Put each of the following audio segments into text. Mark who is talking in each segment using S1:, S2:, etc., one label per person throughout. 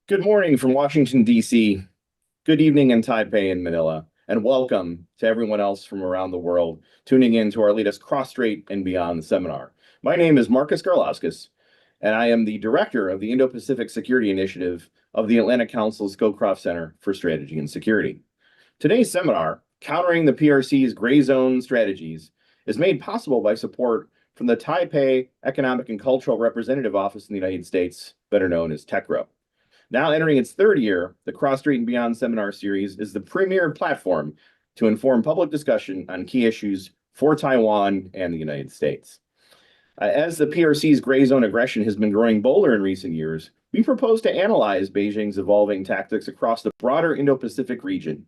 S1: Good morning from Washington, D.C. Good evening in Taipei and Manila, and welcome to everyone else from around the world tuning in to our latest Cross-Strait and Beyond seminar. My name is Marcus Garlauskas, and I am the Director of the Indo-Pacific Security Initiative of the Atlantic Council's Scowcroft Center for Strategy and Security. Today's seminar, Countering the PRC's Gray Zone Strategies, is made possible by support from the Taipei Economic and Cultural Representative Office in the United States, better known as TECRO. Now entering its third year, the Cross-Strait and Beyond seminar series is the premier platform to inform public discussion on key issues for Taiwan and the United States. As the PRC's gray zone aggression has been growing bolder in recent years, we propose to analyze Beijing's evolving tactics across the broader Indo-Pacific region,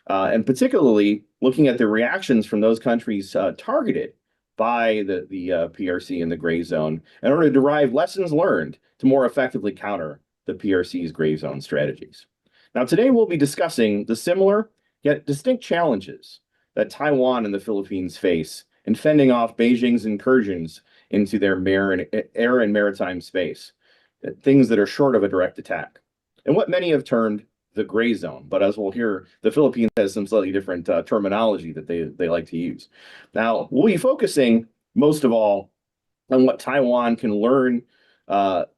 S1: and particularly looking at the reactions from those countries targeted by the PRC in the gray zone in order to derive lessons learned to more effectively counter the PRC's gray zone strategies. Now, today we'll be discussing the similar yet distinct challenges that Taiwan and the Philippines face in fending off Beijing's incursions into their air and maritime space, things that are short of a direct attack, and what many have termed the gray zone. But as we'll hear, the Philippines has some slightly different terminology that they like to use. Now, we'll be focusing most of all on what Taiwan can learn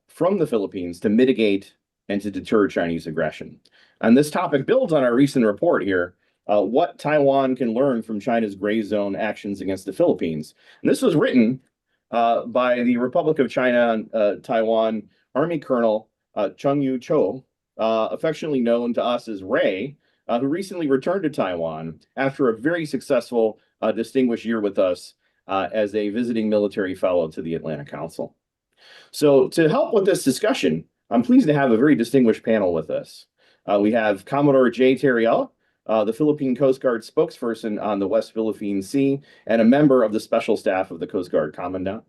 S1: from the Philippines to mitigate and to deter Chinese aggression. And this topic builds on our recent report here, what Taiwan can learn from China's gray zone actions against the Philippines. And this was written by the Republic of China Taiwan Army Colonel Chung-Yu Cho, affectionately known to us as Ray, who recently returned to Taiwan after a very successful, distinguished year with us as a visiting military fellow to the Atlantic Council. So to help with this discussion, I'm pleased to have a very distinguished panel with us. We have Commodore Jay Terriella, the Philippine Coast Guard spokesperson on the West Philippine Sea and a member of the special staff of the Coast Guard Commandant.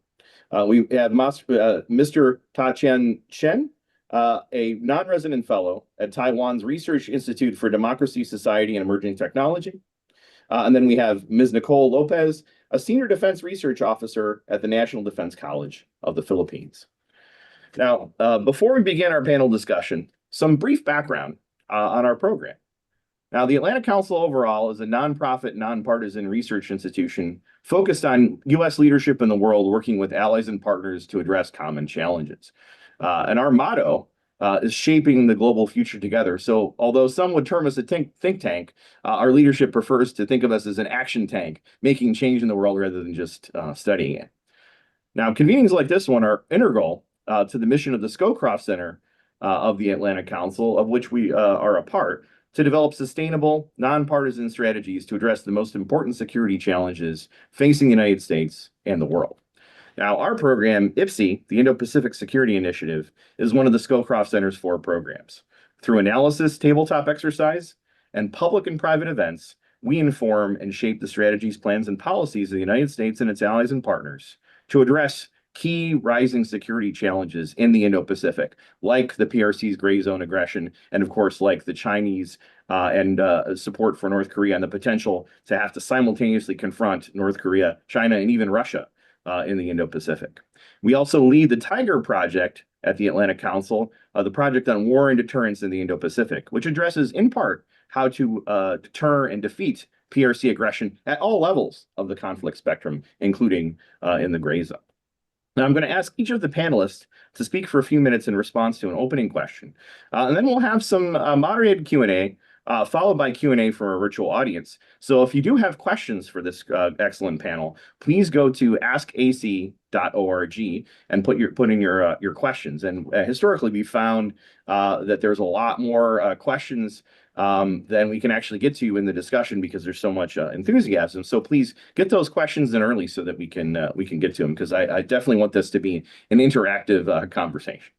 S1: We have Mr. Ta Chien Chen, a non-resident fellow at Taiwan's Research Institute for Democracy, Society, and Emerging Technology. And then we have Ms. Nicole Lopez, a senior defense research officer at the National Defense College of the Philippines. Now, before we begin our panel discussion, some brief background on our program. Now, the Atlantic Council overall is a nonprofit, nonpartisan research institution focused on U.S. leadership in the world, working with allies and partners to address common challenges. And our motto is shaping the global future together. So although some would term us a think tank, our leadership prefers to think of us as an action tank, making change in the world rather than just studying it. Now, convenings like this one are integral to the mission of the Scowcroft Center of the Atlantic Council, of which we are a part, to develop sustainable, nonpartisan strategies to address the most important security challenges facing the United States and the world. Now, our program, IPSI, the Indo-Pacific Security Initiative, is one of the Scowcroft Center's 4 programs. Through analysis, tabletop exercise, and public and private events, we inform and shape the strategies, plans, and policies of the United States and its allies and partners to address key rising security challenges in the Indo-Pacific, like the PRC's gray zone aggression, and of course, like the Chinese and support for North Korea and the potential to have to simultaneously confront North Korea, China, and even Russia in the Indo-Pacific. We also lead the Tiger Project at the Atlantic Council, the project on war and deterrence in the Indo-Pacific, which addresses in part how to deter and defeat PRC aggression at all levels of the conflict spectrum, including in the gray zone. Now, I'm going to ask each of the panelists to speak for a few minutes in response to an opening question. And then we'll have some moderated Q&A, followed by Q&A from our virtual audience. So if you do have questions for this excellent panel, please go to askac.org and put in your questions. And historically, we found that there's a lot more questions than we can actually get to in the discussion because there's so much enthusiasm. So please get those questions in early so that we can get to them, because I definitely want this to be an interactive conversation.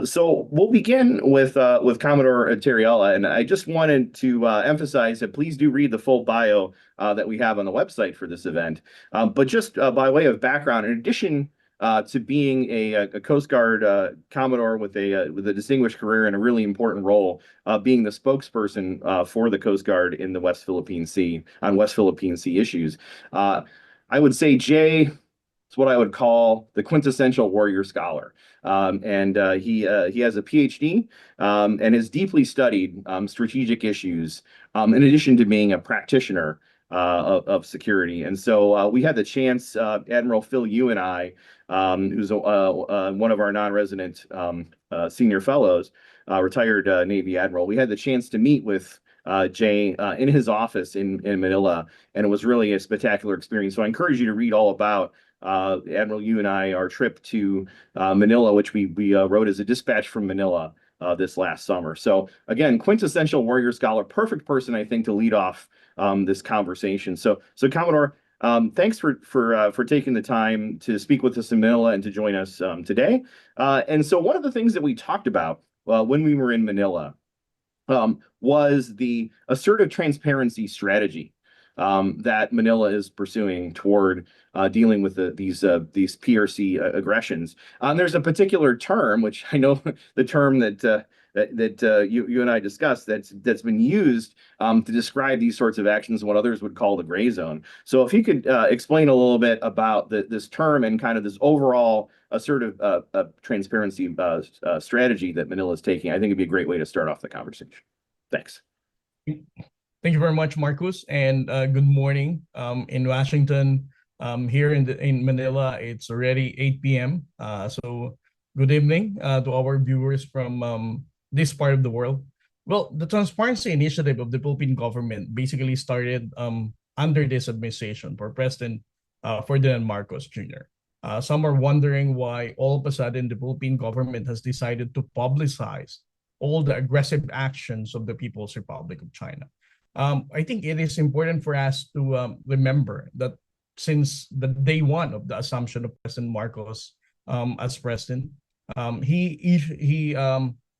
S1: So we'll begin with Commodore Terriella, and I just wanted to emphasize that please do read the full bio that we have on the website for this event. But just by way of background, in addition to being a Coast Guard Commodore with a distinguished career and a really important role, being the spokesperson for the Coast Guard in the West Philippine Sea on West Philippine Sea issues, I would say Jay is what I would call the quintessential warrior scholar. He has a PhD and has deeply studied strategic issues in addition to being a practitioner of security. And so we had the chance, Admiral Phil, you and I, who's one of our non-resident senior fellows, retired Navy admiral. We had the chance to meet with Jay in his office in Manila, and it was really a spectacular experience. So I encourage you to read all about Admiral, you and I, our trip to Manila, which we wrote as a dispatch from Manila this last summer. So again, quintessential warrior scholar, perfect person, I think, to lead off this conversation. So Commodore, thanks for taking the time to speak with us in Manila and to join us today. And so one of the things that we talked about when we were in Manila was the assertive transparency strategy that Manila is pursuing toward dealing with these PRC aggressions. There's a particular term, which I know the term that you and I discussed, that's been used to describe these sorts of actions and what others would call the gray zone. So if you could explain a little bit about this term and kind of this overall assertive transparency strategy that Manila is taking, I think it'd be a great way to start off the conversation. Thanks.
S2: Thank you very much, Marcus, and good morning in Washington. Here in Manila, it's already 8 p.m. So good evening to our viewers from this part of the world. Well, the transparency initiative of the Philippine government basically started under this administration for President Ferdinand Marcos Jr. Some are wondering why all of a sudden the Philippine government has decided to publicize all the aggressive actions of the People's Republic of China. I think it is important for us to remember that since the day one of the assumption of President Marcos as president, he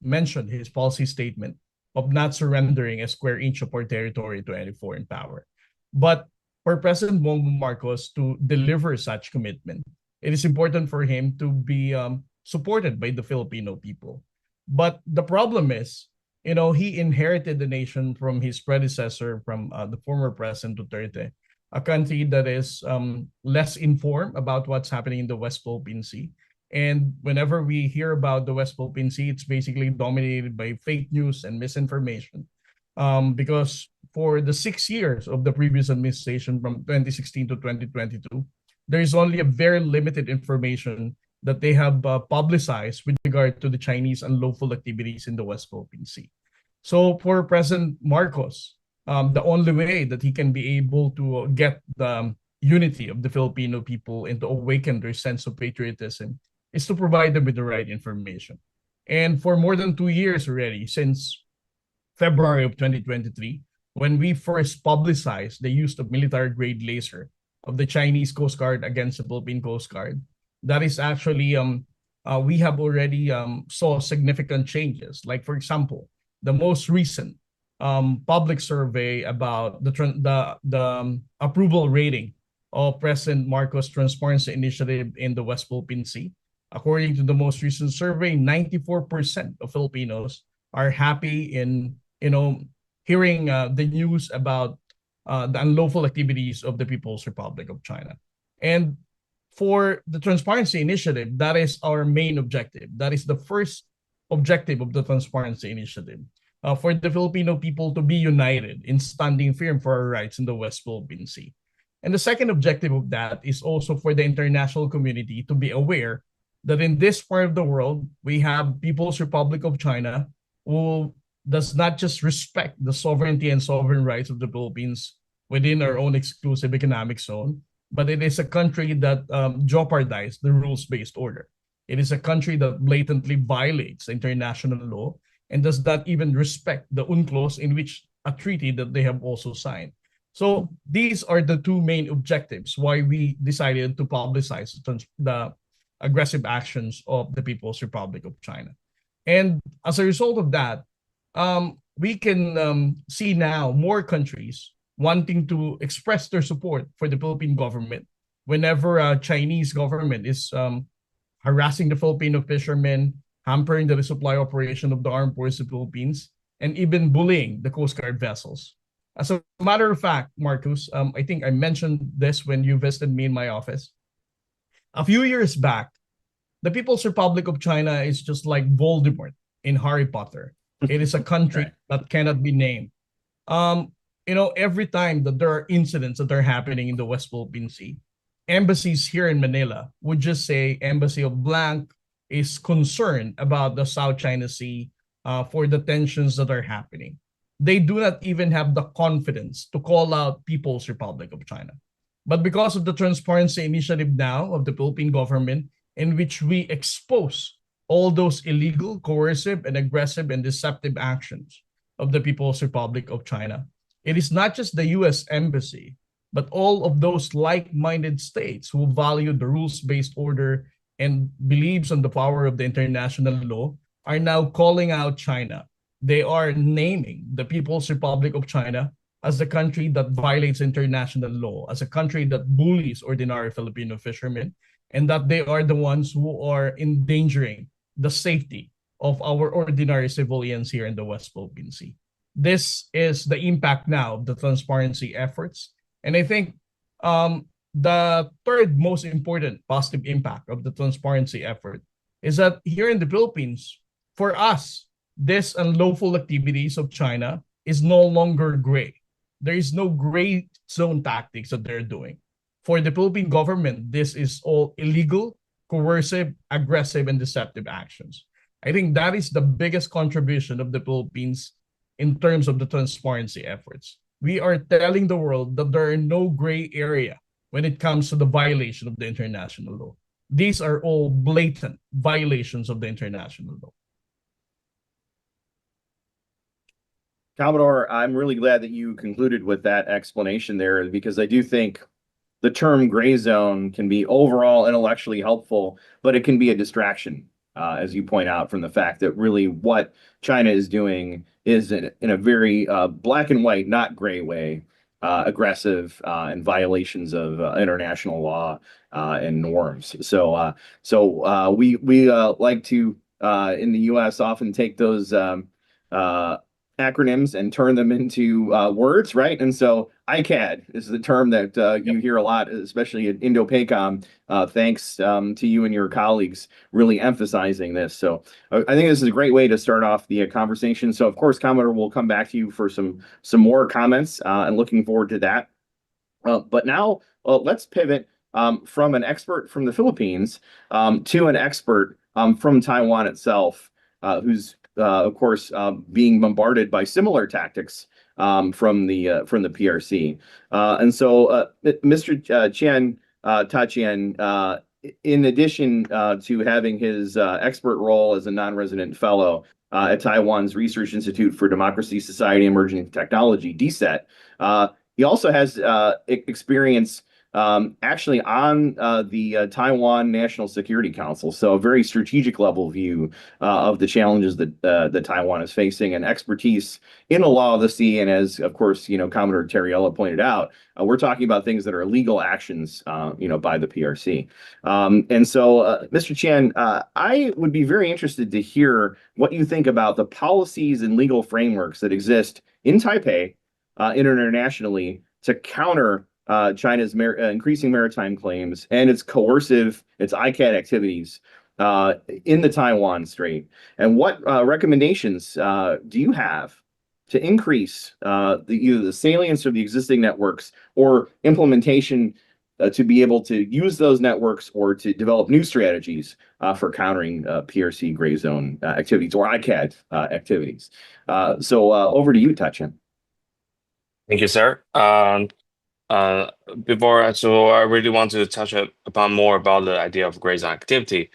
S2: mentioned his policy statement of not surrendering a square inch of our territory to any foreign power. But for President Bongbong Marcos to deliver such commitment, it is important for him to be supported by the Filipino people. But the problem is, he inherited the nation from his predecessor, from the former President Duterte, a country that is less informed about what's happening in the West Philippine Sea. And whenever we hear about the West Philippine Sea, it's basically dominated by fake news and misinformation. Because for the 6 years of the previous administration, from 2016 to 2022, there is only a very limited information that they have publicized with regard to the Chinese unlawful activities in the West Philippine Sea. So for President Marcos, the only way that he can be able to get the unity of the Filipino people and to awaken their sense of patriotism is to provide them with the right information. And for more than 2 years already, since February of 2023, when we first publicized the use of military-grade laser of the Chinese Coast Guard against the Philippine Coast Guard, that is actually, we have already saw significant changes. Like, for example, the most recent public survey about the approval rating of President Marcos' transparency initiative in the West Philippine Sea. According to the most recent survey, 94% of Filipinos are happy in, hearing the news about the unlawful activities of the People's Republic of China. And for the transparency initiative, that is our main objective. That is the first objective of the transparency initiative, for the Filipino people to be united in standing firm for our rights in the West Philippine Sea. And the second objective of that is also for the international community to be aware that in this part of the world, we have People's Republic of China who does not just respect the sovereignty and sovereign rights of the Philippines within our own exclusive economic zone, but it is a country that jeopardizes the rules-based order. It is a country that blatantly violates international law and does not even respect the UNCLOS, in which a treaty that they have also signed. So these are the two main objectives why we decided to publicize the aggressive actions of the People's Republic of China. And as a result of that, we can see now more countries wanting to express their support for the Philippine government whenever a Chinese government is harassing the Filipino fishermen, hampering the resupply operation of the armed forces of the Philippines, and even bullying the Coast Guard vessels. As a matter of fact, Marcus, I think I mentioned this when you visited me in my office. A few years back, the People's Republic of China is just like Voldemort in Harry Potter. It is a country
S1: Right.
S2: that cannot be named. Um, every time that there are incidents that are happening in the West Philippine Sea, embassies here in Manila would just say Embassy of Blank is concerned about the South China Sea for the tensions that are happening. They do not even have the confidence to call out People's Republic of China. But because of the transparency initiative now of the Philippine government, in which we expose all those illegal, coercive, and aggressive and deceptive actions of the People's Republic of China, it is not just the US Embassy, but all of those like-minded states who value the rules-based order and believes in the power of the international law are now calling out China. They are naming the People's Republic of China as a country that violates international law, as a country that bullies ordinary Filipino fishermen, and that they are the ones who are endangering the safety of our ordinary civilians here in the West Philippine Sea. This is the impact now of the transparency efforts. And I think the third most important positive impact of the transparency effort is that here in the Philippines, for us, this unlawful activities of China is no longer gray. There is no gray zone tactics that they're doing. For the Philippine government, this is all illegal, coercive, aggressive, and deceptive actions. I think that is the biggest contribution of the Philippines in terms of the transparency efforts. We are telling the world that there are no gray area when it comes to the violation of the international law. These are all blatant violations of the international law.
S1: Commodore, I'm really glad that you concluded with that explanation there, because I do think the term gray zone can be overall intellectually helpful, but it can be a distraction, as you point out, from the fact that really what China is doing is in a very black and white, not gray way, aggressive and violations of international law and norms. So we like to in the U.S. often take those acronyms and turn them into words, right? And so ICAD is the term that you hear a lot, especially at Indo-PACOM, thanks to you and your colleagues really emphasizing this. So I think this is a great way to start off the conversation. So of course, Commodore, will come back to you for some more comments and looking forward to that. But now let's pivot from an expert from the Philippines to an expert from Taiwan itself, who's of course, being bombarded by similar tactics from the PRC. And so, Mr. Chen Tachian, in addition to having his expert role as a non-resident fellow at Taiwan's Research Institute for Democracy, Society, and Emerging Technology, DSET, he also has experience actually on the Taiwan National Security Council. So a very strategic level view of the challenges that Taiwan is facing, and expertise in the law of the sea. And as, of course, Commodore Terriella pointed out, we're talking about things that are legal actions, by the PRC. And so, Mr. Chan, I would be very interested to hear what you think about the policies and legal frameworks that exist in Taipei, internationally, to counter China's increasing maritime claims and its coercive, its ICAD activities in the Taiwan Strait. And what recommendations do you have to increase either the salience of the existing networks or implementation to be able to use those networks, or to develop new strategies for countering PRC gray zone activities or ICAD activities? So over to you, Tachin.
S3: Thank you, sir. So I really want to touch upon more about the idea of gray zone activity.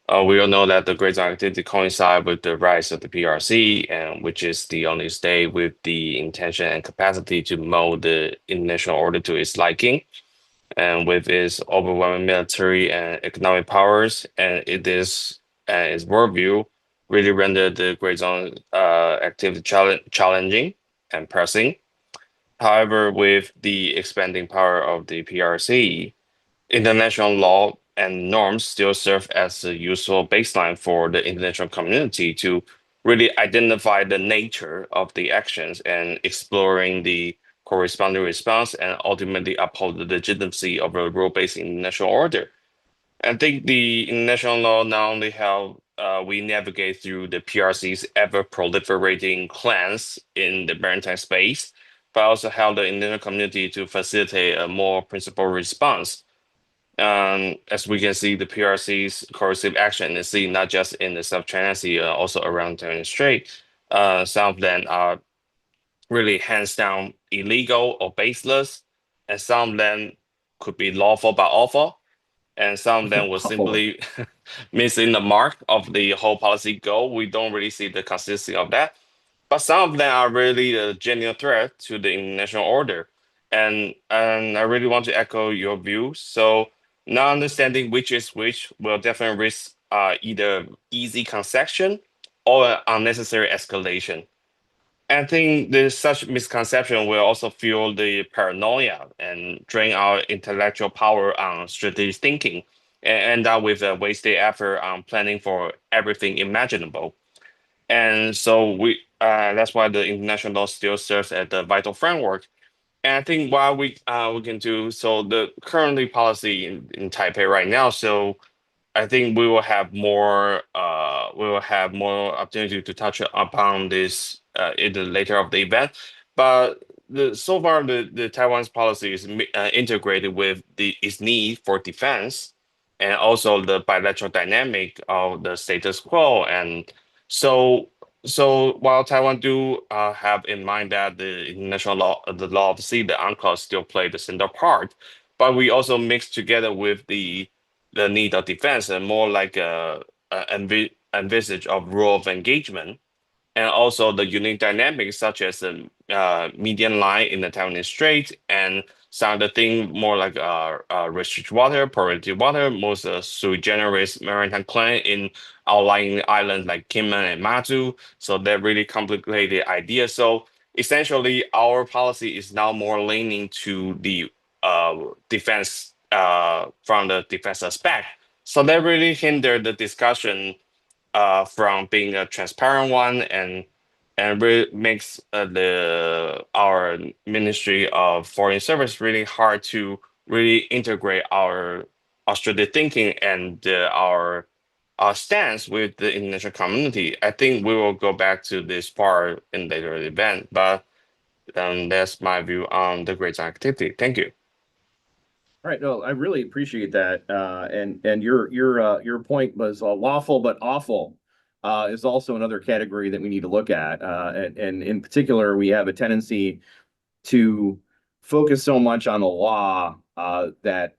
S3: We all know that the gray zone activity coincides with the rise of the PRC, and which is the only state with the intention and capacity to mold the international order to its liking, and with its overwhelming military and economic powers, and its worldview really rendered the gray zone activity challenging and pressing. However, with the expanding power of the PRC, international law and norms still serve as a useful baseline for the international community to really identify the nature of the actions and exploring the corresponding response, and ultimately uphold the legitimacy of a rule-based international order. I think the international law not only how we navigate through the PRC's ever-proliferating clans in the maritime space, but also how the international community to facilitate a more principled response. As we can see, the PRC's coercive action is seen not just in the South China Sea, also around Taiwan Strait. Some of them are really hands down illegal or baseless, and some of them could be lawful but awful, and some of them were
S1: Awful.
S3: simply missing the mark of the whole policy goal. We don't really see the consistency of that. But some of them are really a genuine threat to the international order. And I really want to echo your view. So not understanding which is which will definitely risk either easy concession or unnecessary escalation. I think there's such misconception will also fuel the paranoia and drain our intellectual power on strategic thinking and end up with a wasted effort on planning for everything imaginable. And so that's why the international law still serves as the vital framework. And I think what we can do, so the currently policy in Taipei right now, so I think we will have more opportunity to touch upon this in the later of the event. But so far the Taiwan's policy is integrated with its need for defense and also the bilateral dynamic of the status quo. And so while Taiwan do have in mind that the international law, the law of the sea, the UNCLOS still play the central part, but we also mix together with the need of defense and more like envisage of rule of engagement and also the unique dynamics such as the median line in the Taiwan Strait and some of the thing more like restricted water, priority water, most sui generis maritime claim in outlying islands like Kinmen and Matsu. So that really complicated idea. So essentially, our policy is now more leaning to the defense from the defense aspect. So that really hindered the discussion from being a transparent one and really makes the our Ministry of Foreign Service really hard to really integrate our strategic thinking and our stance with the international community. I think we will go back to this part in later event, but that's my view on the great activity. Thank you.
S1: All right, no, I really appreciate that. And your point was lawful but awful is also another category that we need to look at. And in particular, we have a tendency to focus so much on the law that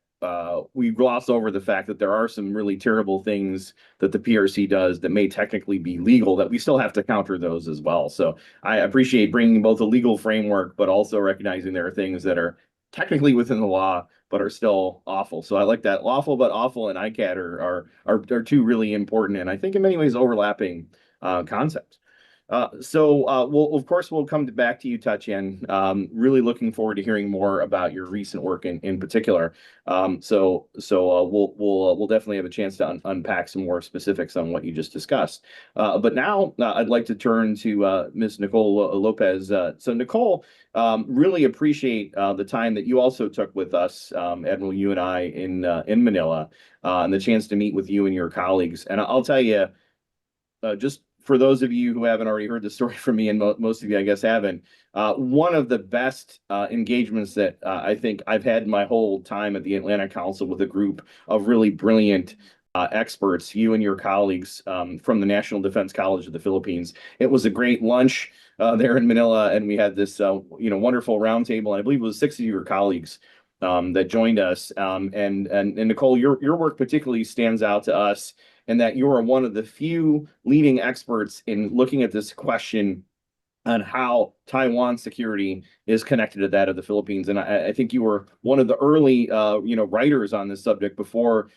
S1: we gloss over the fact that there are some really terrible things that the PRC does that may technically be legal, that we still have to counter those as well. So I appreciate bringing both a legal framework, but also recognizing there are things that are technically within the law, but are still awful. So I like that. Lawful but awful and ICAT are two really important and I think in many ways overlapping concepts. We'll of course we'll come back to you, Tatian. Really looking forward to hearing more about your recent work in particular. We'll definitely have a chance to unpack some more specifics on what you just discussed. But now I'd like to turn to Ms. Nicole Lopez. So Nicole, really appreciate the time that you also took with us, Admiral, you and I in Manila, and the chance to meet with you and your colleagues. And I'll tell you, just for those of you who haven't already heard the story from me, and most of you, I guess, haven't, one of the best engagements that I think I've had my whole time at the Atlantic Council with a group of really brilliant experts, you and your colleagues from the National Defense College of the Philippines. It was a great lunch there in Manila, and we had this wonderful roundtable, and I believe it was 6 of your colleagues that joined us. And Nicole, your work particularly stands out to us and that you are one of the few leading experts in looking at this question on how Taiwan security is connected to that of the Philippines. And I think you were one of the early, writers on this subject before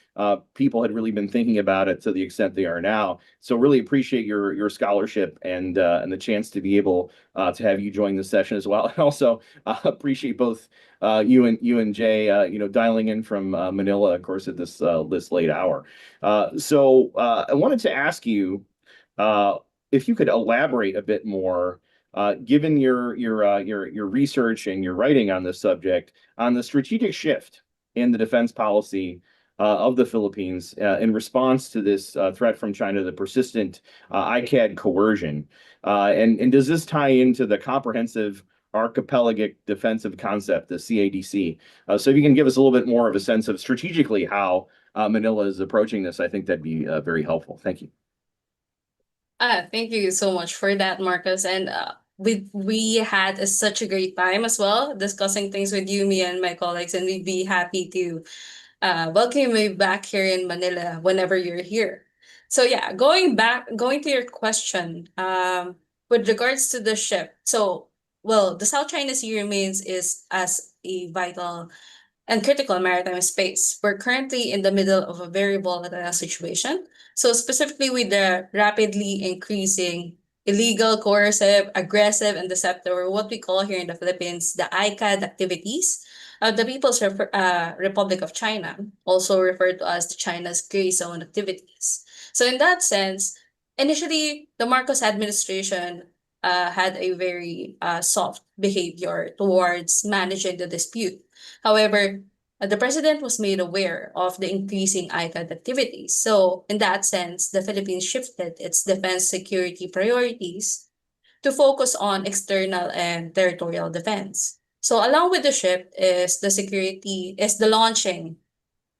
S1: people had really been thinking about it to the extent they are now. So really appreciate your scholarship and the chance to be able to have you join this session as well. And also appreciate both you and Jay, dialing in from Manila, of course, at this late hour. I wanted to ask you if you could elaborate a bit more. Given your research and your writing on this subject, on the strategic shift in the defense policy of the Philippines in response to this threat from China, the persistent ICAD coercion. And does this tie into the comprehensive archipelagic defensive concept, the CADC? So if you can give us a little bit more of a sense of strategically how Manila is approaching this, I think that'd be very helpful. Thank you.
S4: Thank you so much for that, Marcus. And we had such a great time as well discussing things with you, me, and my colleagues, and we'd be happy to welcome you back here in Manila whenever you're here. So yeah, going to your question, with regards to the ship. So well, the South China Sea remains is as a vital and critical maritime space. We're currently in the middle of a very volatile situation. So specifically with the rapidly increasing illegal, coercive, aggressive, and deceptive, or what we call here in the Philippines, the ICAD activities of the Republic of China, also referred to as the China's gray zone activities. So in that sense, initially, the Marcos administration had a very soft behavior towards managing the dispute. However, the president was made aware of the increasing ICAD activities. So, in that sense, the Philippines shifted its defense security priorities to focus on external and territorial defense. So, along with the shift is the launching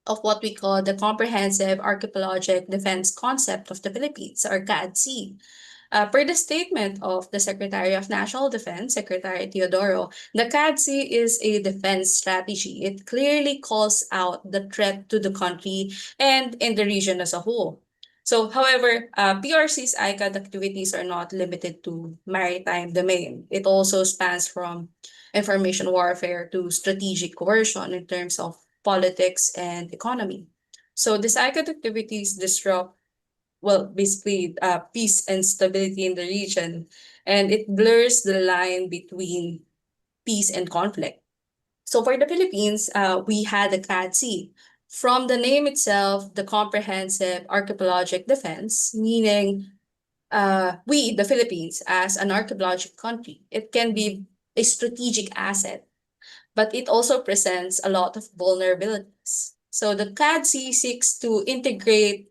S4: of what we call the Comprehensive Archipelagic Defense Concept of the Philippines, or CADC. Per the statement of the Secretary of National Defense, Secretary Teodoro, the CADC is a defense strategy. It clearly calls out the threat to the country and in the region as a whole. So, however, PRC's ICAD activities are not limited to maritime domain. It also spans from information warfare to strategic coercion in terms of politics and economy. So, these ICAD activities disrupt basically peace and stability in the region, and it blurs the line between peace and conflict. So for the Philippines, we had the CADC. From the name itself, the Comprehensive Archipelagic Defense, meaning we, the Philippines, as an archipelagic country, it can be a strategic asset, but it also presents a lot of vulnerabilities. So the CADC seeks to integrate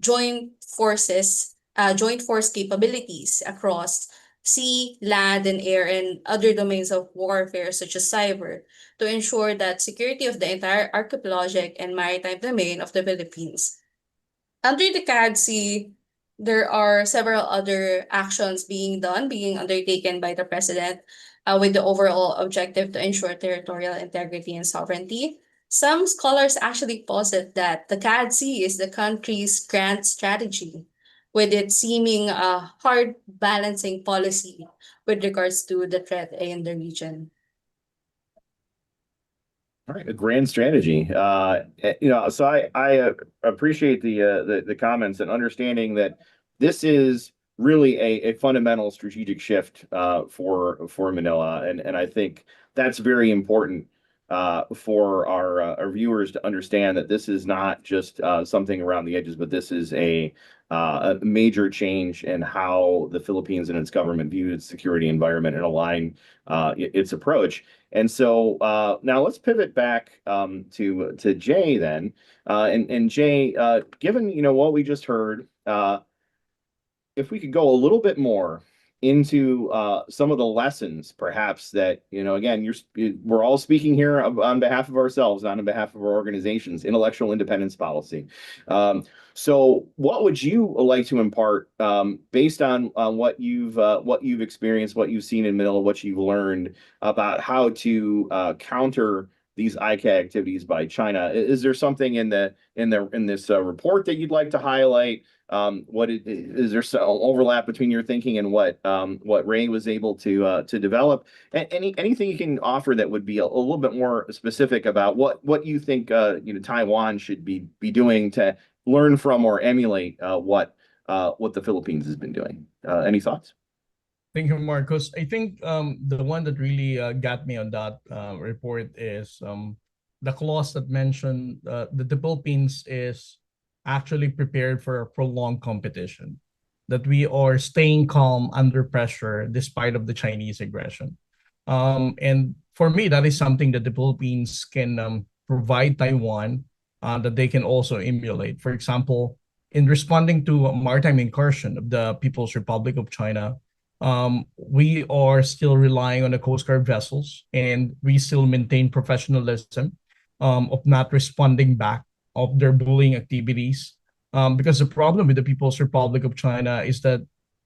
S4: joint force capabilities across sea, land, and air, and other domains of warfare such as cyber to ensure that security of the entire archipelagic and maritime domain of the Philippines. Under the CADC, there are several other actions being undertaken by the president with the overall objective to ensure territorial integrity and sovereignty. Some scholars actually posit that the CADC is the country's grand strategy, with its seeming hard balancing policy with regards to the threat in the region.
S1: All right, a grand strategy. So I appreciate the comments and understanding that this is really a fundamental strategic shift for Manila, and I think that's very important for our viewers to understand that this is not just something around the edges, but this is a major change in how the Philippines and its government view its security environment and align its approach. And so now let's pivot back to Jay then. And Jay, given what we just heard, if we could go a little bit more into some of the lessons, perhaps that again, we're all speaking here on behalf of ourselves, not on behalf of our organizations, intellectual independence policy. So, what would you like to impart based on what you've experienced, what you've seen in Manila, what you've learned about how to counter these ICAD activities by China? Is there something in this report that you'd like to highlight? Is there some overlap between your thinking and what Ray was able to develop? Anything you can offer that would be a little bit more specific about what you think Taiwan should be doing to learn from or emulate what the Philippines has been doing. Any thoughts?
S2: Thank you, Marcos. I think the one that really got me on that report is the clause that mentioned that the Philippines is actually prepared for a prolonged competition, that we are staying calm under pressure despite of the Chinese aggression. And for me, that is something that the Philippines can provide Taiwan that they can also emulate. For example, in responding to a maritime incursion of the People's Republic of China, we are still relying on the Coast Guard vessels, and we still maintain professionalism of not responding back of their bullying activities. Because the problem with the People's Republic of China is that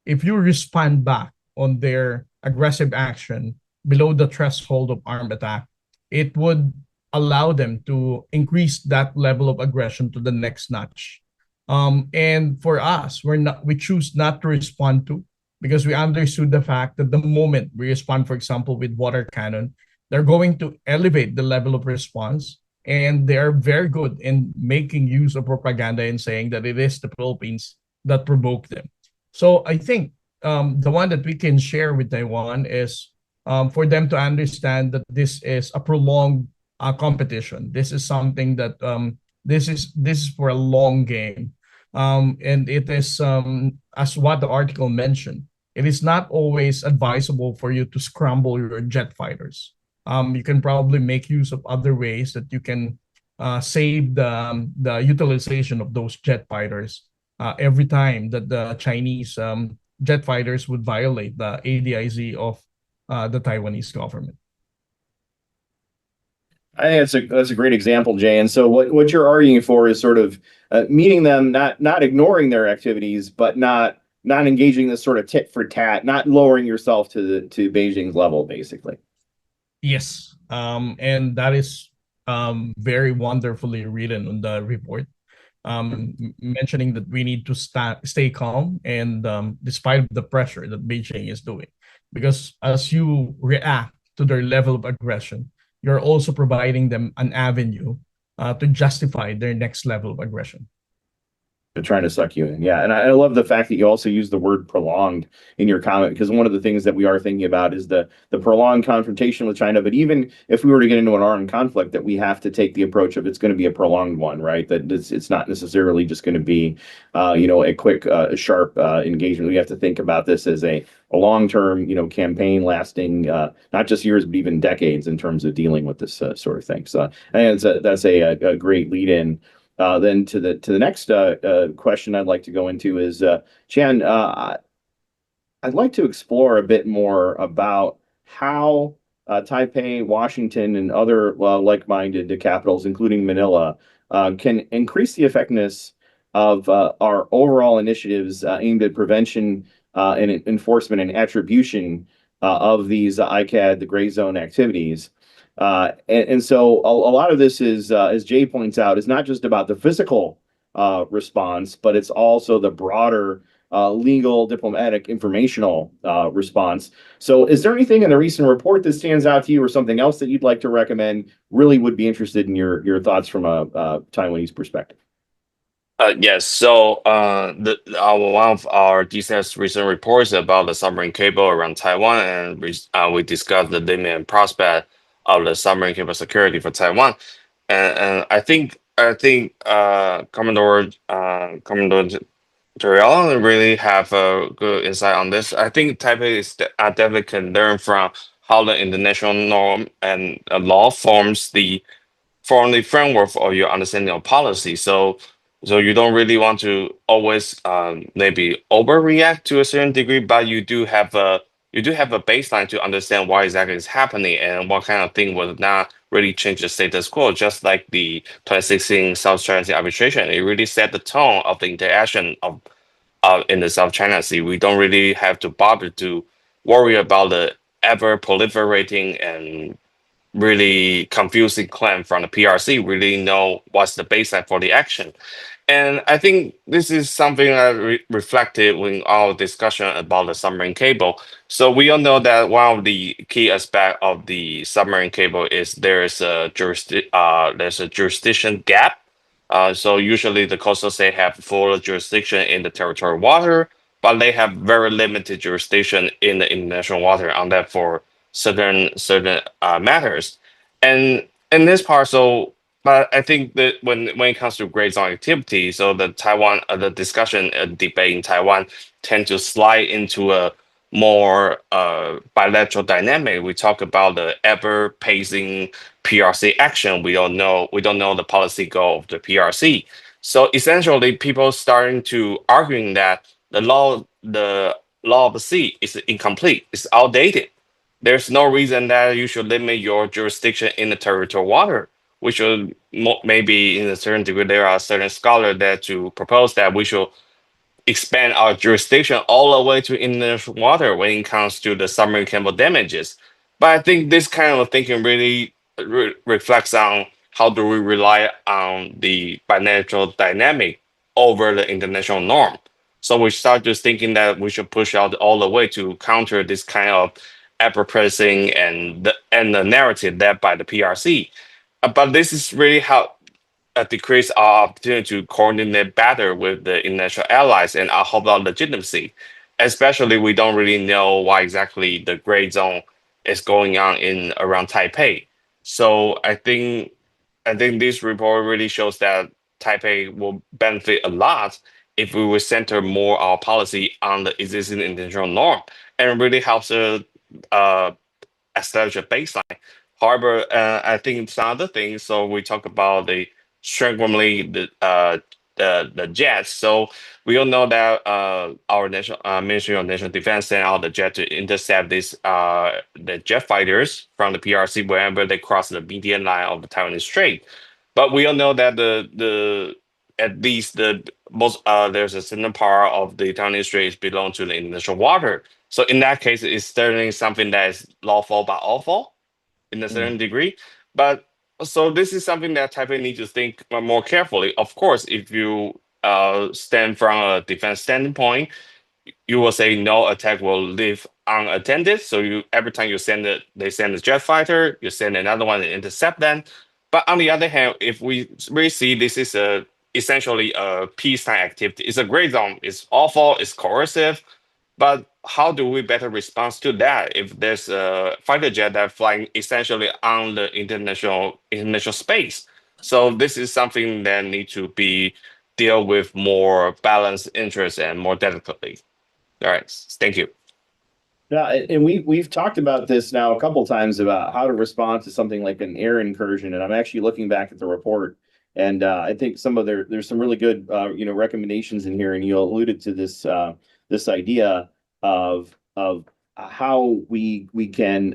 S2: if you respond back on their aggressive action below the threshold of armed attack, it would allow them to increase that level of aggression to the next notch. And for us, we choose not to respond to, because we understood the fact that the moment we respond, for example, with water cannon, they're going to elevate the level of response. And they are very good in making use of propaganda and saying that it is the Philippines that provoked them. So I think the one that we can share with Taiwan is for them to understand that this is a prolonged competition. This is something that this is for a long game, and it is as what the article mentioned. It is not always advisable for you to scramble your jet fighters. You can probably make use of other ways that you can save the utilization of those jet fighters every time that the Chinese jet fighters would violate the ADIZ of the Taiwanese government.
S1: I think that's a great example, Jay. And so what you're arguing for is sort of meeting them, not ignoring their activities, but not engaging this sort of tit for tat, not lowering yourself to Beijing's level, basically.
S2: Yes, and that is very wonderfully written on the report, mentioning that we need to stay calm and despite the pressure that Beijing is doing, because as you react to their level of aggression, you're also providing them an avenue to justify their next level of aggression.
S1: They're trying to suck you in. Yeah. And I love the fact that you also use the word prolonged in your comment, because one of the things that we are thinking about is the prolonged confrontation with China. But even if we were to get into an armed conflict, that we have to take the approach of it's going to be a prolonged one, right? That it's not necessarily just going to be, a quick, sharp engagement. We have to think about this as a long-term, campaign lasting not just years, but even decades in terms of dealing with this sort of thing. So I think that's a great lead in. Then to the next question I'd like to go into is Chan. I'd like to explore a bit more about how Taipei, Washington, and other like-minded capitals, including Manila, can increase the effectiveness of our overall initiatives aimed at prevention and enforcement and attribution of these ICAD, the gray zone activities. And so a lot of this is, as Jay points out, is not just about the physical response, but it's also the broader legal, diplomatic, informational response. So is there anything in the recent report that stands out to you, or something else that you'd like to recommend? Really would be interested in your thoughts from a Taiwanese perspective.
S3: Yes. So one of our DCS recent reports about the submarine cable around Taiwan, and we discussed the limit and prospect of the submarine cable security for Taiwan. And I think Commodore Terrell really have a good insight on this. I think Taipei is definitely can learn from how the international norm and law forms the framework of your understanding of policy. So you don't really want to always maybe overreact to a certain degree, but you do have a baseline to understand why exactly is happening and what kind of thing will not really change the status quo. Just like the 2016 South China Sea arbitration, it really set the tone of the interaction of in the South China Sea. We don't really have to bother to worry about the ever proliferating and really confusing claim from the PRC. Really know what's the baseline for the action. And I think this is something I reflected in our discussion about the submarine cable. So we all know that one of the key aspects of the submarine cable is there's a jurisdiction gap. So usually the coastal state have full jurisdiction in the territorial water, but they have very limited jurisdiction in the international water on that for certain matters. And in this part, but I think that when it comes to gray zone activity, so the discussion and debate in Taiwan tend to slide into a more bilateral dynamic. We talk about the ever pacing PRC action. We don't know the policy goal of the PRC. So essentially, people starting to arguing that the law of the sea is incomplete, it's outdated. There's no reason that you should limit your jurisdiction in the territorial water. We should maybe in a certain degree there are certain scholars that to propose that we should expand our jurisdiction all the way to international water when it comes to the submarine cable damages. But I think this kind of thinking really reflects on how do we rely on the bilateral dynamic over the international norm. So we start just thinking that we should push out all the way to counter this kind of ever-pressing and the narrative led by the PRC. But this is really how decrease our opportunity to coordinate better with the international allies and our whole legitimacy. Especially, we don't really know why exactly the gray zone is going on in around Taipei. So I think this report really shows that Taipei will benefit a lot if we will center more our policy on the existing international norm, and it really helps uh, establish a baseline. However, I think some other things. So we talk about the strengthening the jets. So we all know that our national Ministry of National Defense sent out the jet to intercept the jet fighters from the PRC wherever they cross the median line of the Taiwan Strait. But we all know that the at least the most there's a certain part of the Taiwan Strait belong to the international water. So in that case, it's certainly something that is lawful but awful in a certain degree. But so this is something that Taipei needs to think more carefully. Of course, if you stand from a defense standpoint, you will say no attack will live unattended. So you every time you they send a jet fighter, you send another one to intercept them. But on the other hand, if we really see this is essentially a peacetime activity, it's a gray zone. It's awful. It's coercive. But how do we better respond to that if there's a fighter jet that flying essentially on the international space? So this is something that need to be deal with more balanced interest and more delicately. All right, thank you.
S1: Yeah, and we've talked about this now a couple times about how to respond to something like an air incursion, and I'm actually looking back at the report, and I think there's some really good recommendations in here, and you alluded to this idea of how we can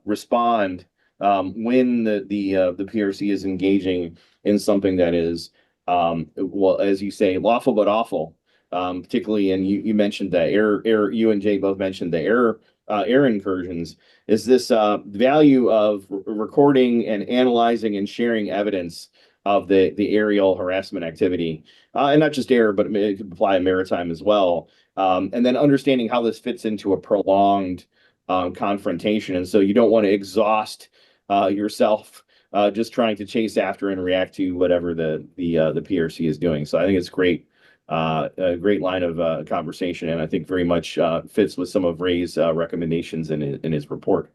S1: respond when the PRC is engaging in something that is well, as you say, lawful but awful. Particularly, and you mentioned the air. You and Jay both mentioned the air incursions. Is this value of recording and analyzing and sharing evidence of the aerial harassment activity, and not just air, but it could apply maritime as well. And then understanding how this fits into a prolonged confrontation, and so you don't want to exhaust yourself just trying to chase after and react to whatever the PRC is doing. So I think it's great. A great line of conversation, and I think very much fits with some of Ray's recommendations in his report.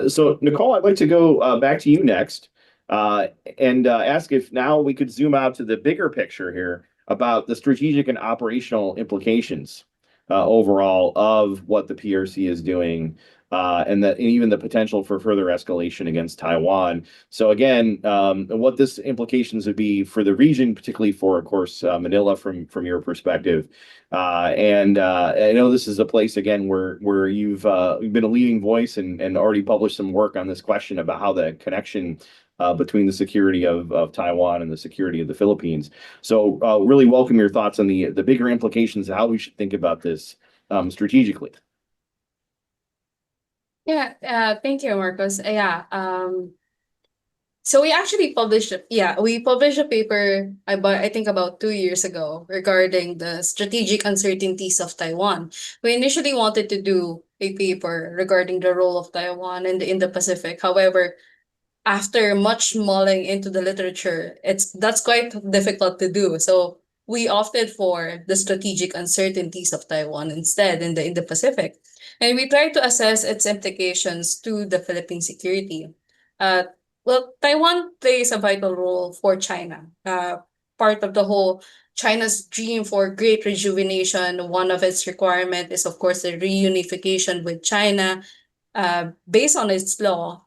S1: So, Nicole, I'd like to go back to you next and ask if now we could zoom out to the bigger picture here about the strategic and operational implications overall of what the PRC is doing. And even the potential for further escalation against Taiwan. So again, what this implications would be for the region, particularly for, of course, Manila from your perspective. And I know this is a place again where you've been a leading voice and already published some work on this question about how the connection between the security of Taiwan and the security of the Philippines. So really welcome your thoughts on the bigger implications of how we should think about this strategically.
S4: Yeah, thank you, Marcos. So we actually published, we published a paper I think about 2 years ago regarding the strategic uncertainties of Taiwan. We initially wanted to do a paper regarding the role of Taiwan in the Indo-Pacific. However, after much mulling into the literature, that's quite difficult to do. So we opted for the strategic uncertainties of Taiwan instead in the Indo-Pacific. And we tried to assess its implications to the Philippine security. Well, Taiwan plays a vital role for China. Part of the whole China's dream for great rejuvenation, one of its requirement is, of course, the reunification with China, based on its law,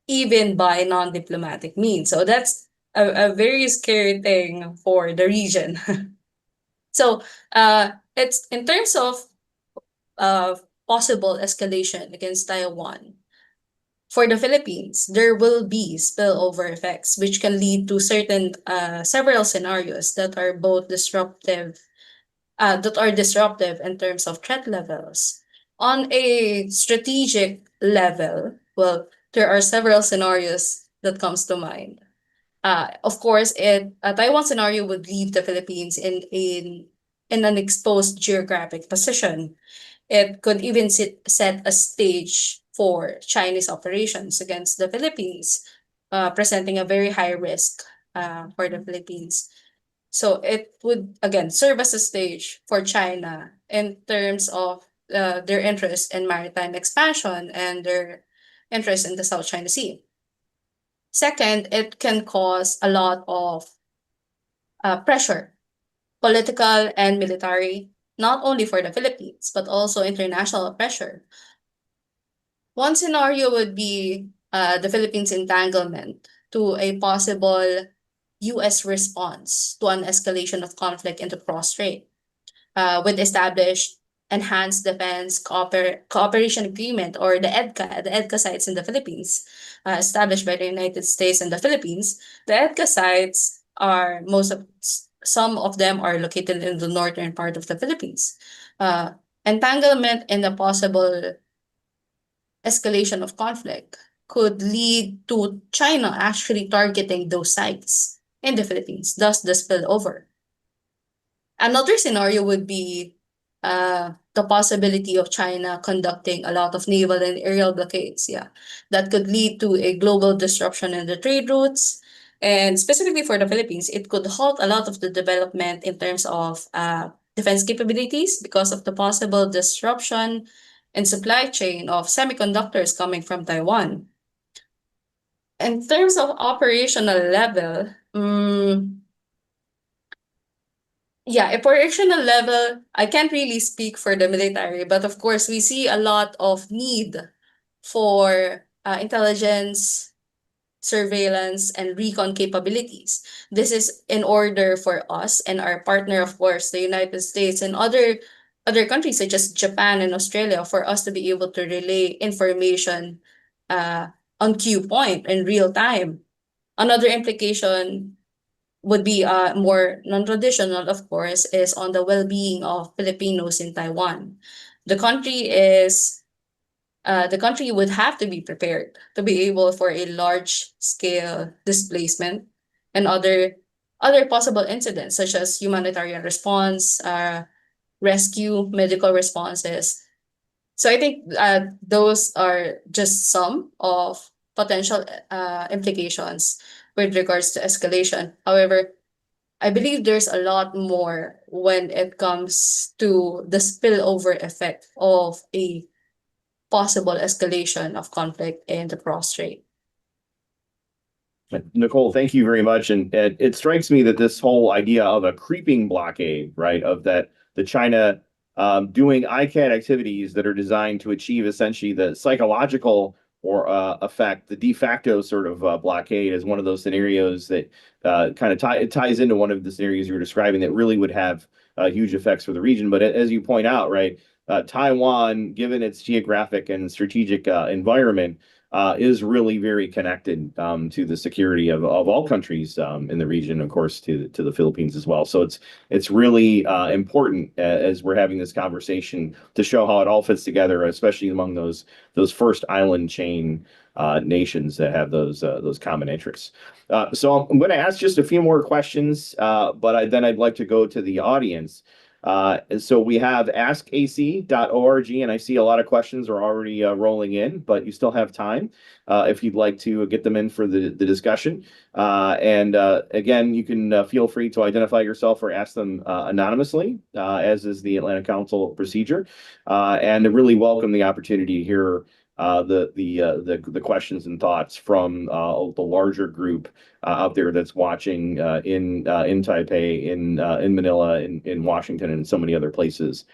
S4: even by non-diplomatic means. So that's a very scary thing for the region. So it's in terms of possible escalation against Taiwan. For the Philippines, there will be spillover effects, which can lead to several scenarios that are both disruptive in terms of threat levels. On a strategic level, well, there are several scenarios that comes to mind. Of course, a Taiwan scenario would leave the Philippines in an exposed geographic position. It could even set a stage for Chinese operations against the Philippines, presenting a very high risk for the Philippines. So it would again serve as a stage for China in terms of their interest in maritime expansion and their interest in the South China Sea. Second, it can cause a lot of pressure, political and military, not only for the Philippines, but also international pressure. One scenario would be the Philippines' entanglement to a possible US response to an escalation of conflict into cross-strait, with established enhanced defense cooperation agreement, or the EDCA sites in the Philippines, established by the United States and the Philippines. The EDCA sites are some of them are located in the northern part of the Philippines. Entanglement in the possible escalation of conflict could lead to China actually targeting those sites in the Philippines, thus the spillover. Another scenario would be the possibility of China conducting a lot of naval and aerial blockades. Yeah, that could lead to a global disruption in the trade routes. And specifically for the Philippines, it could halt a lot of the development in terms of defense capabilities because of the possible disruption in supply chain of semiconductors coming from Taiwan. In terms of operational level, operational level, I can't really speak for the military, but of course, we see a lot of need for intelligence, surveillance, and recon capabilities. This is in order for us and our partner, of course, the United States and other countries such as Japan and Australia, for us to be able to relay information on cue point in real time. Another implication would be more non-traditional, of course, is on the well-being of Filipinos in Taiwan. The country would have to be prepared to be able for a large-scale displacement and other possible incidents such as humanitarian response, rescue, medical responses. So I think those are just some of potential implications with regards to escalation. However, I believe there's a lot more when it comes to the spillover effect of a possible escalation of conflict in the cross-strait.
S1: Nicole, thank you very much. And it strikes me that this whole idea of a creeping blockade, right, of that the China doing ICAD activities that are designed to achieve essentially the psychological or effect, the de facto sort of blockade, is one of those scenarios that kind of ties into one of the scenarios you were describing that really would have huge effects for the region. But as you point out, right, Taiwan, given its geographic and strategic environment, is really very connected to the security of all countries in the region, of course, to the Philippines as well. So it's really important as we're having this conversation to show how it all fits together, especially among those first island chain nations that have those common interests. So I'm going to ask just a few more questions, but I'd like to go to the audience. So we have askac.org, and I see a lot of questions are already rolling in, but you still have time if you'd like to get them in for the discussion. And again, you can feel free to identify yourself or ask them anonymously, as is the Atlantic Council procedure. And I really welcome the opportunity to hear the questions and thoughts from the larger group out there that's watching in Taipei, in Manila, in Washington, and so many other places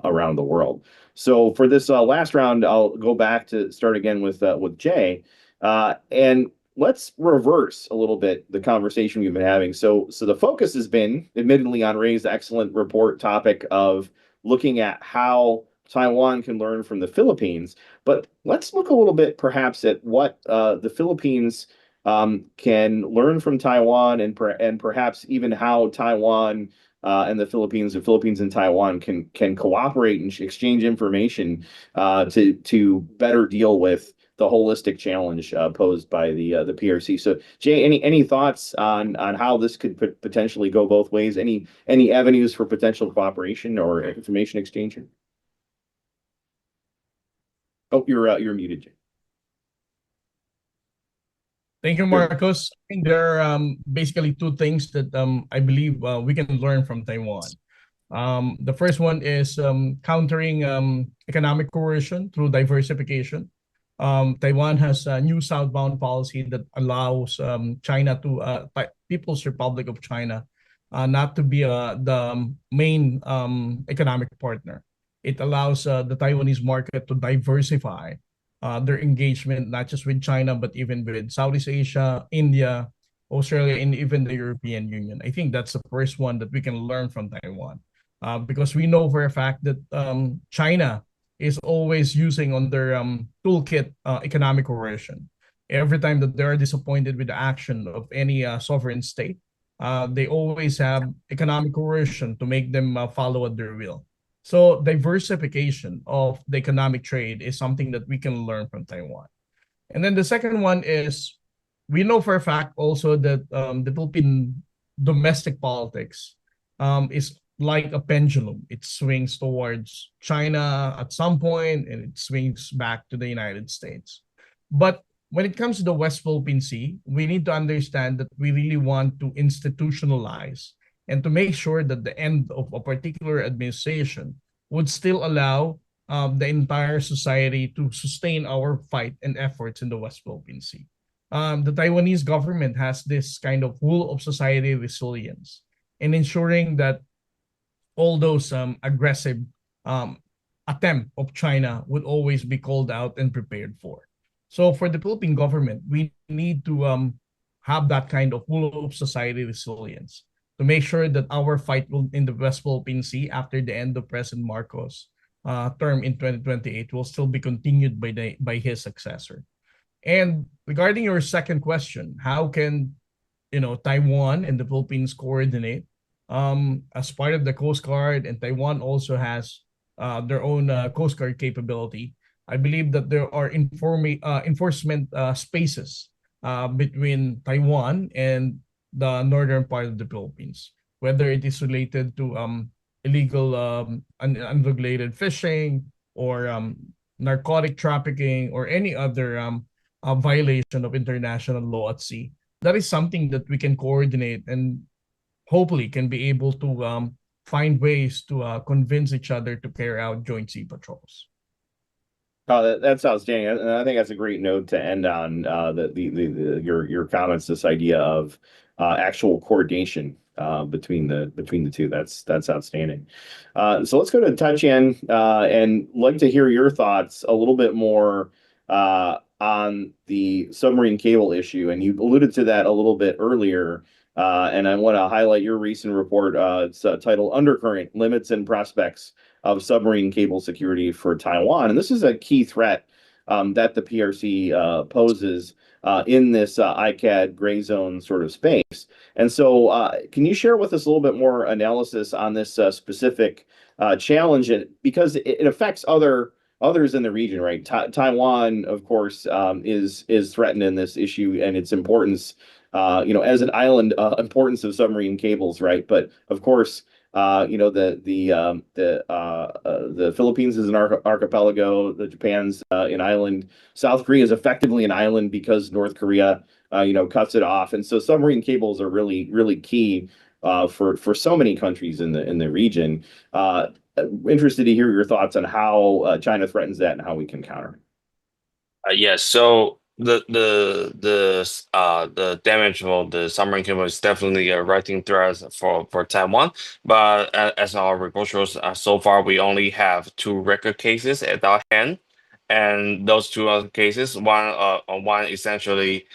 S1: around the world. So for this last round, I'll go back to start again with Jay, and let's reverse a little bit the conversation we've been having. So the focus has been, admittedly, on Ray's excellent report topic of looking at how Taiwan can learn from the Philippines. But let's look a little bit perhaps at what the Philippines can learn from Taiwan, and perhaps even how Taiwan and the Philippines and Taiwan can cooperate and exchange information to better deal with the holistic challenge posed by the PRC. So, Jay, any thoughts on how this could potentially go both ways? Any avenues for potential cooperation or information exchange? Oh, you're muted, Jay.
S2: Thank you, Marcos. I think there are basically two things that I believe we can learn from Taiwan. The first one is countering economic coercion through diversification. Taiwan has a new southbound policy that allows China to People's Republic of China not to be the main economic partner. It allows the Taiwanese market to diversify their engagement, not just with China, but even with Southeast Asia, India, Australia, and even the European Union. I think that's the first one that we can learn from Taiwan, because we know for a fact that China is always using on their toolkit economic coercion. Every time that they're disappointed with the action of any sovereign state, they always have economic coercion to make them follow at their will. So diversification of the economic trade is something that we can learn from Taiwan. And then the second one is, we know for a fact also that the Philippine domestic politics is like a pendulum. It swings towards China at some point, and it swings back to the United States. But when it comes to the West Philippine Sea, we need to understand that we really want to institutionalize and to make sure that the end of a particular administration would still allow the entire society to sustain our fight and efforts in the West Philippine Sea. The Taiwanese government has this kind of whole of society resilience in ensuring that all those aggressive attempt of China would always be called out and prepared for. So for the Philippine government, we need to have that kind of whole of society resilience to make sure that our fight in the West Philippine Sea after the end of President Marcos' term in 2028 will still be continued by his successor. And regarding your second question, how can Taiwan and the Philippines coordinate as part of the Coast Guard, and Taiwan also has their own Coast Guard capability? I believe that there are enforcement spaces between Taiwan and the northern part of the Philippines, whether it is related to illegal unregulated fishing or narcotic trafficking or any other violation of international law at sea. That is something that we can coordinate and hopefully can be able to find ways to convince each other to carry out joint sea patrols.
S1: That's outstanding, and I think that's a great note to end on. Your comments, this idea of actual coordination between the two. That's outstanding. So let's go to Tatian and like to hear your thoughts a little bit more on the submarine cable issue, and you alluded to that a little bit earlier. And I want to highlight your recent report. It's titled "Undercurrent: Limits and Prospects of Submarine Cable Security for Taiwan." And this is a key threat that the PRC poses in this ICAD gray zone sort of space. And so can you share with us a little bit more analysis on this specific challenge? Because it affects others in the region, right? Taiwan, of course, is threatened in this issue and its importance, as an island, importance of submarine cables, right? But of course, the Philippines is an archipelago. The Japan's an island. South Korea is effectively an island because North Korea, cuts it off. And so submarine cables are really, really key for so many countries in the region. Interested to hear your thoughts on how China threatens that and how we can counter it.
S3: Yes, so the damage for the submarine cable is definitely a writing threat for Taiwan. But as our report shows, so far we only have two record cases at our hand, and those two other cases, one essentially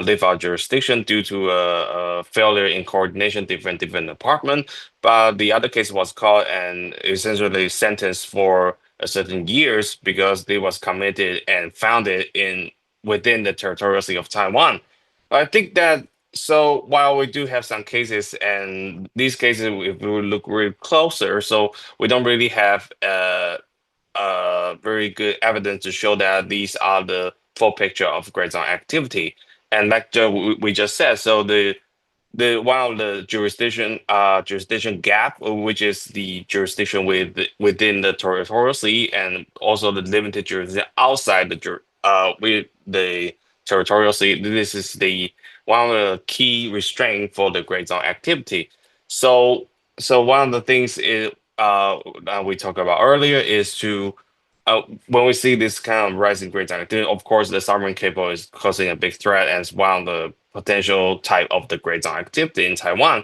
S3: leave our jurisdiction due to a failure in coordination different department, but the other case was caught and essentially sentenced for a certain years because they was committed and founded in within the territorial sea of Taiwan. I think that so while we do have some cases and these cases if we look really closer, so we don't really have very good evidence to show that these are the full picture of gray zone activity. And like we just said, so the one of the jurisdiction gap, which is the jurisdiction within the territorial sea, and also the limited jurisdiction outside with the territorial sea. This is the one of the key restraint for the gray zone activity. So one of the things that we talked about earlier is to when we see this kind of rising gray zone activity, of course, the submarine cable is causing a big threat and it's one of the potential type of the gray zone activity in Taiwan.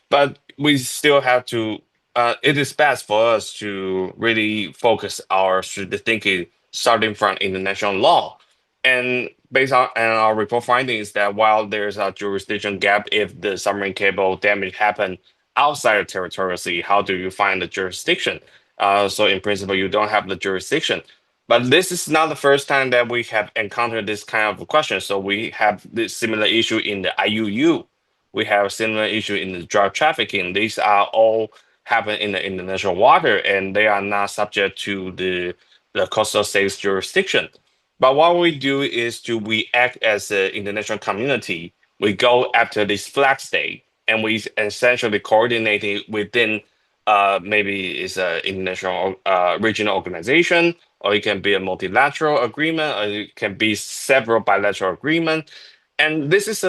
S3: But we still have to, it is best for us to really focus our strategic thinking starting from international law. And based on and our report findings that while there's a jurisdiction gap, if the submarine cable damage happened outside of territorial sea, how do you find the jurisdiction? So in principle, you don't have the jurisdiction. But this is not the first time that we have encountered this kind of question. So we have this similar issue in the IUU. We have similar issue in the drug trafficking. These are all happen in the international water, and they are not subject to the coastal states jurisdiction. But what we do is we act as an international community. We go after this flag state, and we essentially coordinate it within maybe it's an international regional organization, or it can be a multilateral agreement, or it can be several bilateral agreement. And this is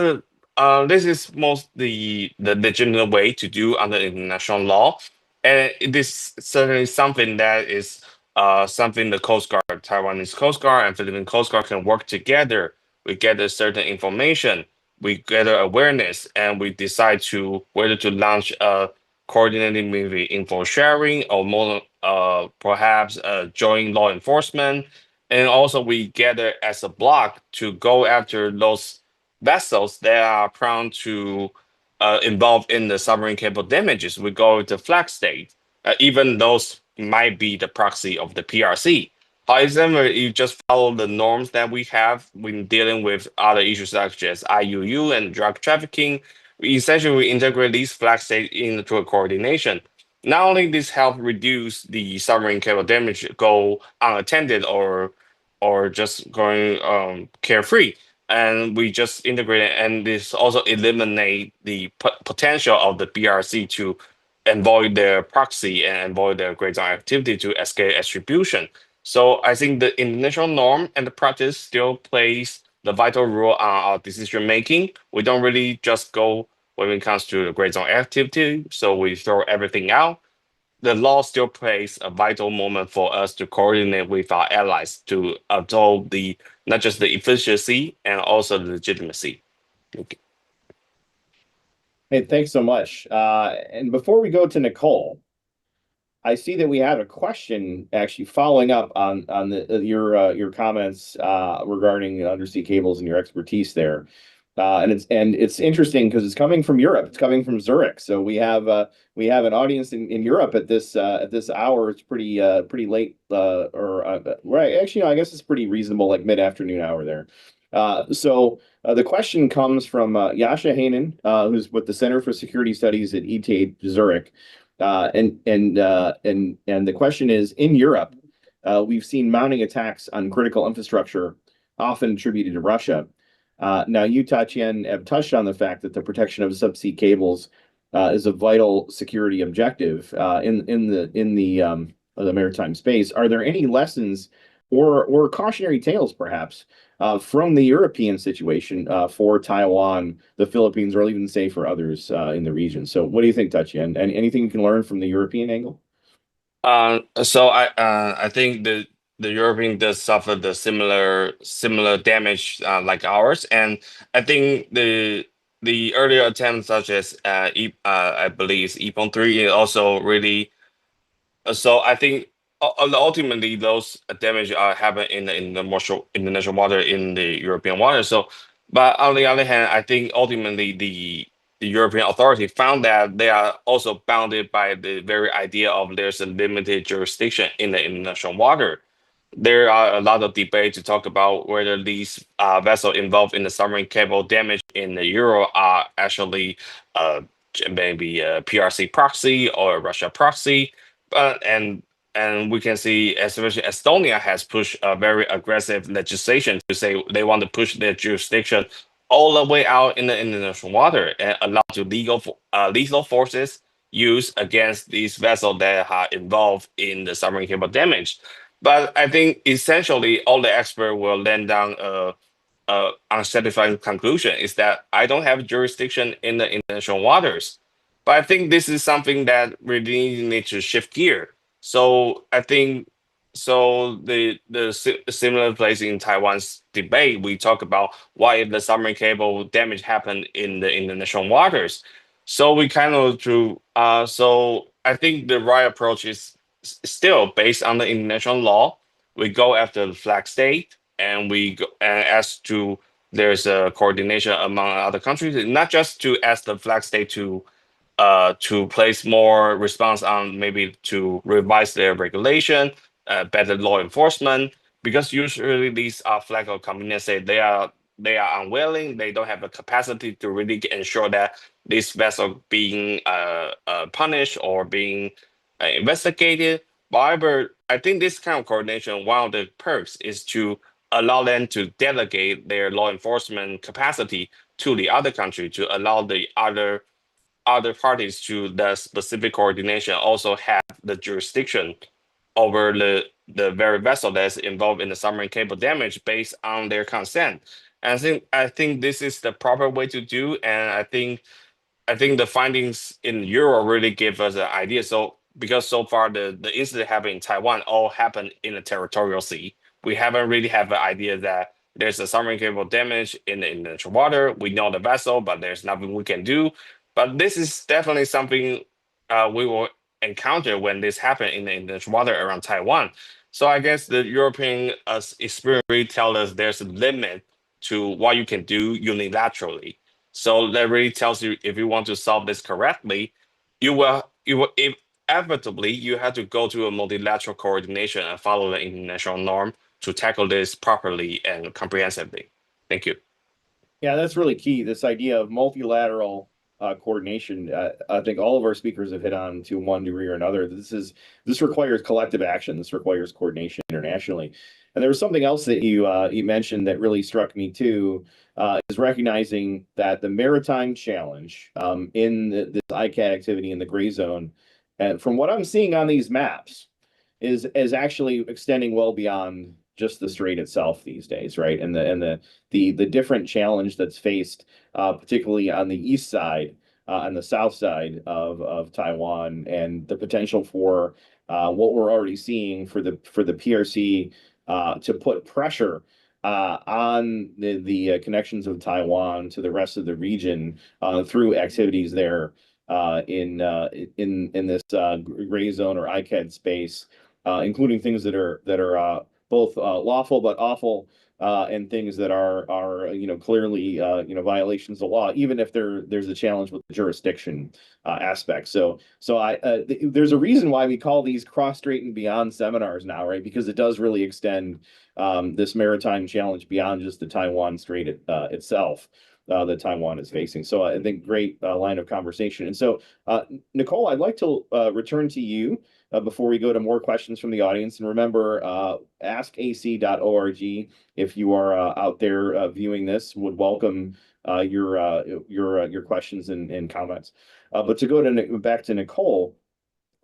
S3: most the legitimate way to do under international law. And it is certainly something that is something the Coast Guard, Taiwanese Coast Guard and Philippine Coast Guard can work together. We gather certain information, we gather awareness, and we decide to whether to launch a coordinating maybe info sharing or more perhaps joint law enforcement. And also we gather as a block to go after those vessels that are prone to involved in the submarine cable damages. We go to flag state, even those might be the proxy of the PRC. However, you just follow the norms that we have when dealing with other issues such as IUU and drug trafficking. We integrate these flag states into a coordination. Not only this help reduce the submarine cable damage go unattended or just going carefree, and we just integrate it, and this also eliminate the potential of the PRC to avoid their proxy and avoid their gray zone activity to escape attribution. So I think the international norm and the practice still plays the vital role on our decision making. We don't really just go when it comes to the gray zone activity, so we throw everything out. The law still plays a vital moment for us to coordinate with our allies to uphold the not just the efficiency and also the legitimacy. Okay.
S1: Hey, thanks so much. And before we go to Nicole, I see that we have a question actually following up on your comments regarding undersea cables and your expertise there. And it's interesting because it's coming from Europe. It's coming from Zurich. So we have an audience in Europe at this hour. It's pretty late right. Actually, no, I guess it's pretty reasonable, like mid-afternoon hour there. So the question comes from Yasha Hanen, who's with the Center for Security Studies at ETH Zurich. And the question is, in Europe, we've seen mounting attacks on critical infrastructure, often attributed to Russia. Now, you, Tatian, have touched on the fact that the protection of subsea cables is a vital security objective in the maritime space. Are there any lessons or cautionary tales, perhaps, from the European situation for Taiwan, the Philippines, or even say for others in the region? So, what do you think, Tatian? And anything you can learn from the European angle?
S3: So I think the European does suffer the similar damage like ours, and I think the earlier attempts such as I believe it's Epon 3 is also really so I think ultimately those damage happen in the martial international water in the European water. So, but on the other hand, I think ultimately the European authority found that they are also bounded by the very idea of there's a limited jurisdiction in the international water. There are a lot of debate to talk about whether these vessels involved in the submarine cable damage in the Euro are actually uh, maybe a PRC proxy or a Russia proxy. And we can see, especially Estonia has pushed a very aggressive legislation to say they want to push their jurisdiction all the way out in the international water and allow to lethal forces used against these vessels that are involved in the submarine cable damage. But I think essentially all the experts will land down a unsatisfying conclusion is that I don't have jurisdiction in the international waters. But I think this is something that really need to shift gear. So I think so the similar place in Taiwan's debate, we talk about why the submarine cable damage happened in the international waters. So we kind of drew so I think the right approach is still based on the international law. We go after the flag state and we go and ask to there's a coordination among other countries, not just to ask the flag state to place more response on maybe to revise their regulation, better law enforcement, because usually these are flag of communities say they are unwilling, they don't have the capacity to really ensure that this vessel being punished or being investigated. However, I think this kind of coordination, one of the perks is to allow them to delegate their law enforcement capacity to the other country to allow the other parties to the specific coordination also have the jurisdiction over the very vessel that's involved in the submarine cable damage based on their consent. And I think this is the proper way to do, and I think the findings in Euro really give us an idea. So because so far the incident happened in Taiwan all happened in the territorial sea. We haven't really have an idea that there's a submarine cable damage in the international water. We know the vessel, but there's nothing we can do. But this is definitely something we will encounter when this happened in the international water around Taiwan. So I guess the European experience really tells us there's a limit to what you can do unilaterally. So that really tells you if you want to solve this correctly, you will inevitably you have to go to a multilateral coordination and follow the international norm to tackle this properly and comprehensively. Thank you.
S1: Yeah, that's really key. This idea of multilateral coordination. I think all of our speakers have hit on to one degree or another. This requires collective action. This requires coordination internationally. And there was something else that you mentioned that really struck me too, is recognizing that the maritime challenge in this ICAT activity in the gray zone, and from what I'm seeing on these maps, is actually extending well beyond just the strait itself these days, right? And the different challenge that's faced, particularly on the east side, on the south side of Taiwan, and the potential for what we're already seeing for the PRC to put pressure on the connections of Taiwan to the rest of the region through activities there in this gray zone or ICAD space, including things that are both lawful but awful, and things that are clearly violations of law, even if there's a challenge with the jurisdiction aspect. So there's a reason why we call these cross-strait and beyond seminars now, right? Because it does really extend this maritime challenge beyond just the Taiwan Strait itself. That Taiwan is facing. So I think great line of conversation. And so, Nicole, I'd like to return to you before we go to more questions from the audience. And remember, askac.org, if you are out there viewing this, would welcome your questions and comments. But to go back to Nicole,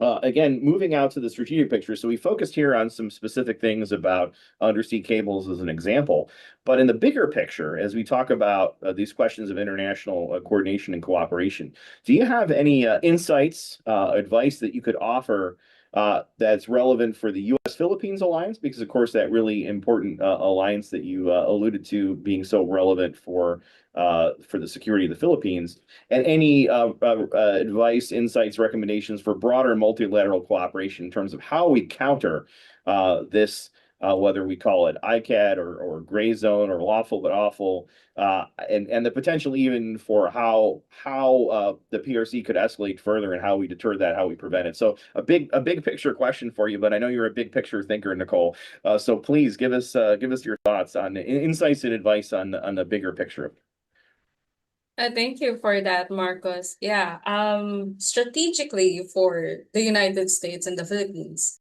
S1: again, moving out to the strategic picture. So we focused here on some specific things about undersea cables as an example. But in the bigger picture, as we talk about these questions of international coordination and cooperation, do you have any insights, advice that you could offer that's relevant for the U.S.-Philippines alliance, because of course that really important alliance that you alluded to being so relevant for the security of the Philippines, and any advice, insights, recommendations for broader multilateral cooperation in terms of how we counter this, whether we call it ICAD or gray zone or lawful but awful, and the potential even for how the PRC could escalate further and how we deter that, how we prevent it. So a big picture question for you, but I know you're a big picture thinker, Nicole. So please give us your thoughts on insights and advice on the bigger picture.
S4: Thank you for that, Marcos. Yeah, strategically for the United States and the Philippines,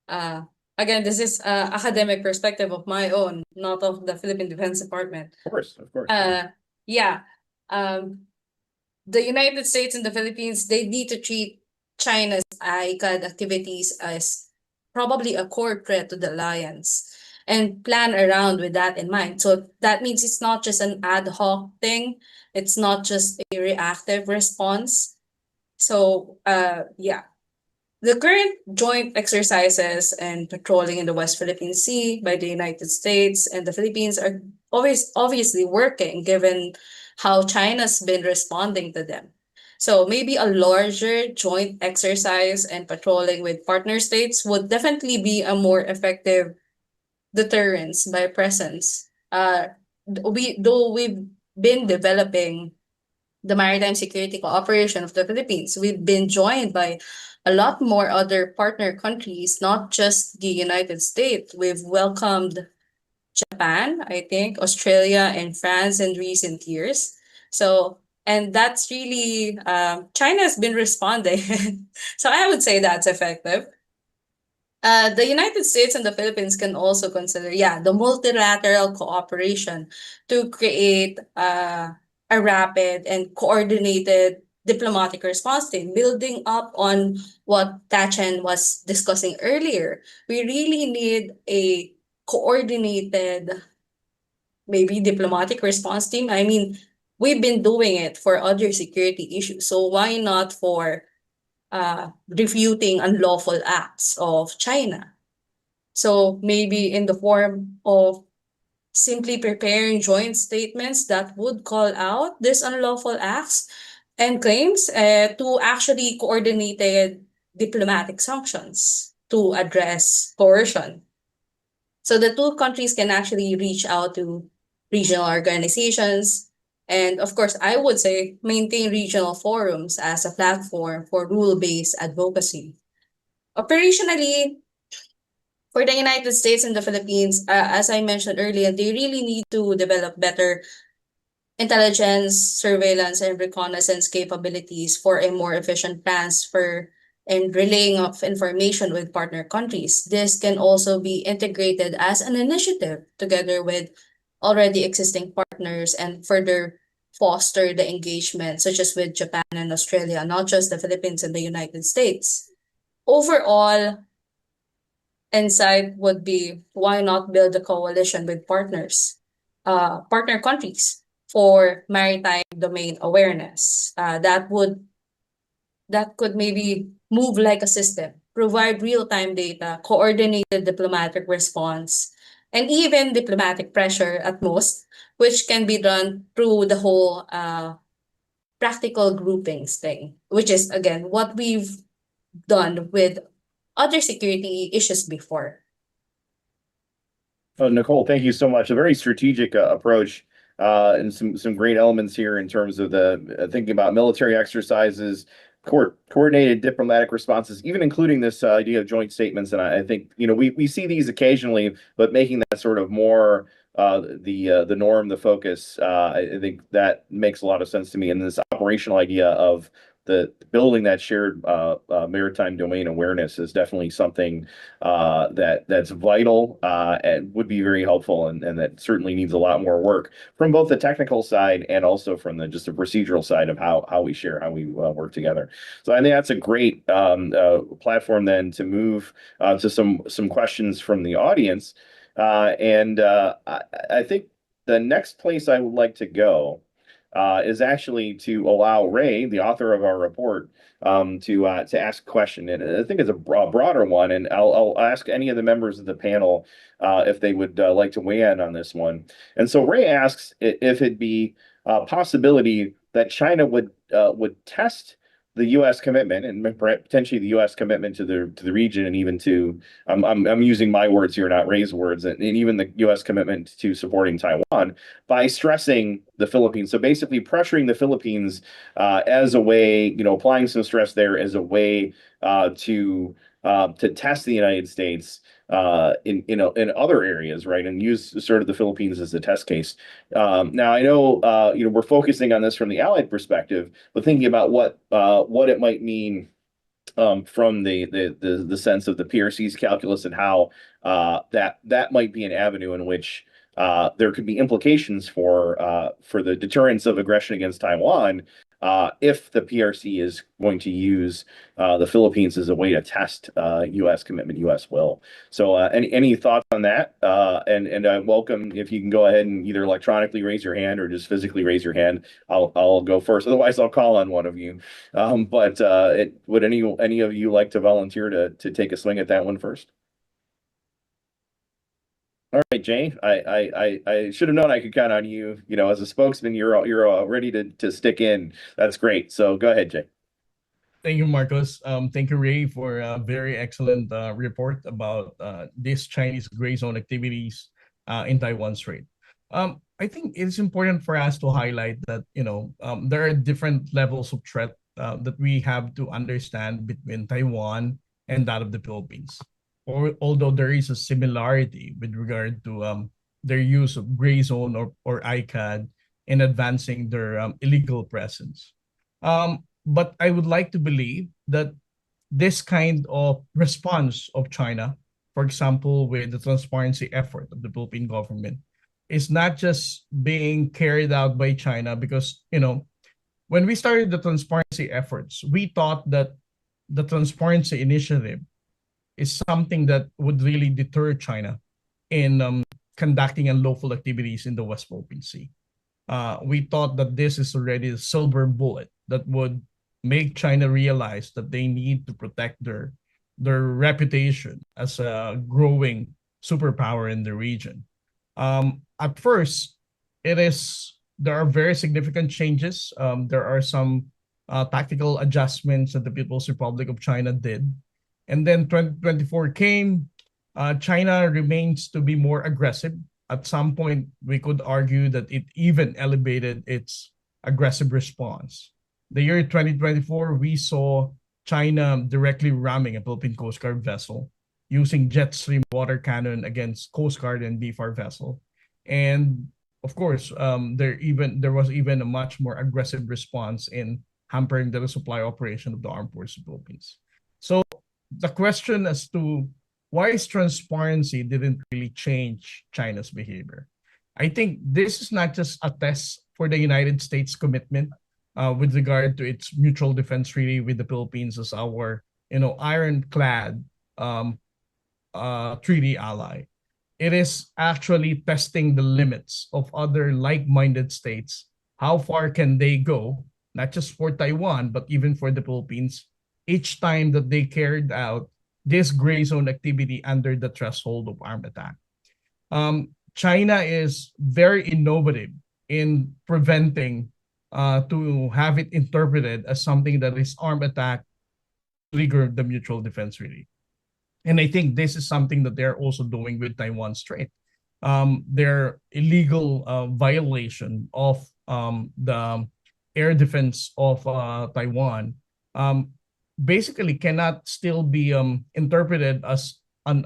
S4: uh, again, this is academic perspective of my own, not of the Philippine Defense Department.
S1: Of course.
S4: Yeah, um, the United States and the Philippines, they need to treat China's ICAD activities as probably a core threat to the alliance and plan around with that in mind. So that means it's not just an ad hoc thing, it's not just a reactive response. So, yeah. The current joint exercises and patrolling in the West Philippine Sea by the United States and the Philippines are always obviously working given how China's been responding to them. So maybe a larger joint exercise and patrolling with partner states would definitely be a more effective deterrence by presence. Though we've been developing the maritime security cooperation of the Philippines, we've been joined by a lot more other partner countries, not just the United States. We've welcomed Japan, I think, Australia, and France in recent years. So, and that's really, China's been responding. So I would say that's effective. The United States and the Philippines can also consider, yeah, the multilateral cooperation to create a rapid and coordinated diplomatic response team, building up on what Tachen was discussing earlier. We really need a coordinated, maybe diplomatic response team. I mean, we've been doing it for other security issues, so why not for refuting unlawful acts of China? So maybe in the form of simply preparing joint statements that would call out these unlawful acts and claims to actually coordinated diplomatic sanctions to address coercion. So the two countries can actually reach out to regional organizations. And of course, I would say maintain regional forums as a platform for rule-based advocacy. Operationally, for the United States and the Philippines, as I mentioned earlier, they really need to develop better intelligence, surveillance, and reconnaissance capabilities for a more efficient transfer and relaying of information with partner countries. This can also be integrated as an initiative together with already existing partners and further foster the engagement, such as with Japan and Australia, not just the Philippines and the United States. Overall, insight would be, why not build a coalition with partner countries for maritime domain awareness? That could maybe move like a system, provide real-time data, coordinated diplomatic response, and even diplomatic pressure at most, which can be done through the whole practical groupings thing, which is again what we've done with other security issues before.
S1: Nicole, thank you so much. A very strategic approach, and some great elements here in terms of the thinking about military exercises, coordinated diplomatic responses, even including this idea of joint statements. And I think we see these occasionally, but making that sort of more the norm, the focus. I think that makes a lot of sense to me. And this operational idea of the building that shared maritime domain awareness is definitely something that's vital and would be very helpful, and that certainly needs a lot more work from both the technical side and also from the procedural side of how we share, how we work together. So I think that's a great platform then to move to some questions from the audience, and I think the next place I would like to go is actually to allow Ray, the author of our report, to ask a question. And I think it's a broader one, and I'll ask any of the members of the panel if they would like to weigh in on this one. And so Ray asks if it'd be a possibility that China would test the U.S. commitment and potentially the U.S. commitment to the region, and even to I'm using my words here, not Ray's words, and even the U.S. commitment to supporting Taiwan by stressing the Philippines. So basically, pressuring the Philippines as a way, applying some stress there as a way to test the United States in other areas, right, and use sort of the Philippines as a test case. Now I know we're focusing on this from the Allied perspective, but thinking about what it might mean from the sense of the PRC's calculus, and how that might be an avenue in which there could be implications for the deterrence of aggression against Taiwan, if the PRC is going to use the Philippines as a way to test U.S. commitment, U.S. will. So any thoughts on that? And I welcome if you can go ahead and either electronically raise your hand or just physically raise your hand. I'll go first. Otherwise, I'll call on one of you. But would any of you like to volunteer to take a swing at that one first? All right, Jay, I should have known I could count on you. As a spokesman, you're ready to stick in. That's great. So go ahead, Jay.
S2: Thank you, Marcos. Thank you, Ray, for a very excellent report about this Chinese gray zone activities in Taiwan Strait. I think it's important for us to highlight that there are different levels of threat that we have to understand between Taiwan and that of the Philippines. Although there is a similarity with regard to their use of gray zone or ICAD in advancing their illegal presence. But I would like to believe that this kind of response of China, for example, with the transparency effort of the Philippine government, is not just being carried out by China because, when we started the transparency efforts, we thought that the transparency initiative is something that would really deter China in conducting unlawful activities in the West Philippine Sea. We thought that this is already a silver bullet that would make China realize that they need to protect their reputation as a growing superpower in the region. At first, there are very significant changes. There are some tactical adjustments that the People's Republic of China did. And then 2024 came. China remains to be more aggressive. At some point, we could argue that it even elevated its aggressive response. The year 2024, we saw China directly ramming a Philippine Coast Guard vessel using jet stream water cannon against Coast Guard and BFAR vessel. And of course, there was even a much more aggressive response in hampering the supply operation of the Armed Forces of the Philippines. So the question as to why transparency didn't really change China's behavior. I think this is not just a test for the United States commitment with regard to its mutual defense treaty with the Philippines as our, ironclad treaty ally. It is actually testing the limits of other like-minded states. How far can they go, not just for Taiwan, but even for the Philippines, each time that they carried out this gray zone activity under the threshold of armed attack. China is very innovative in preventing to have it interpreted as something that is armed attack trigger the mutual defense treaty. And I think this is something that they're also doing with Taiwan Strait. Their illegal violation of the air defense of Taiwan basically cannot still be interpreted as an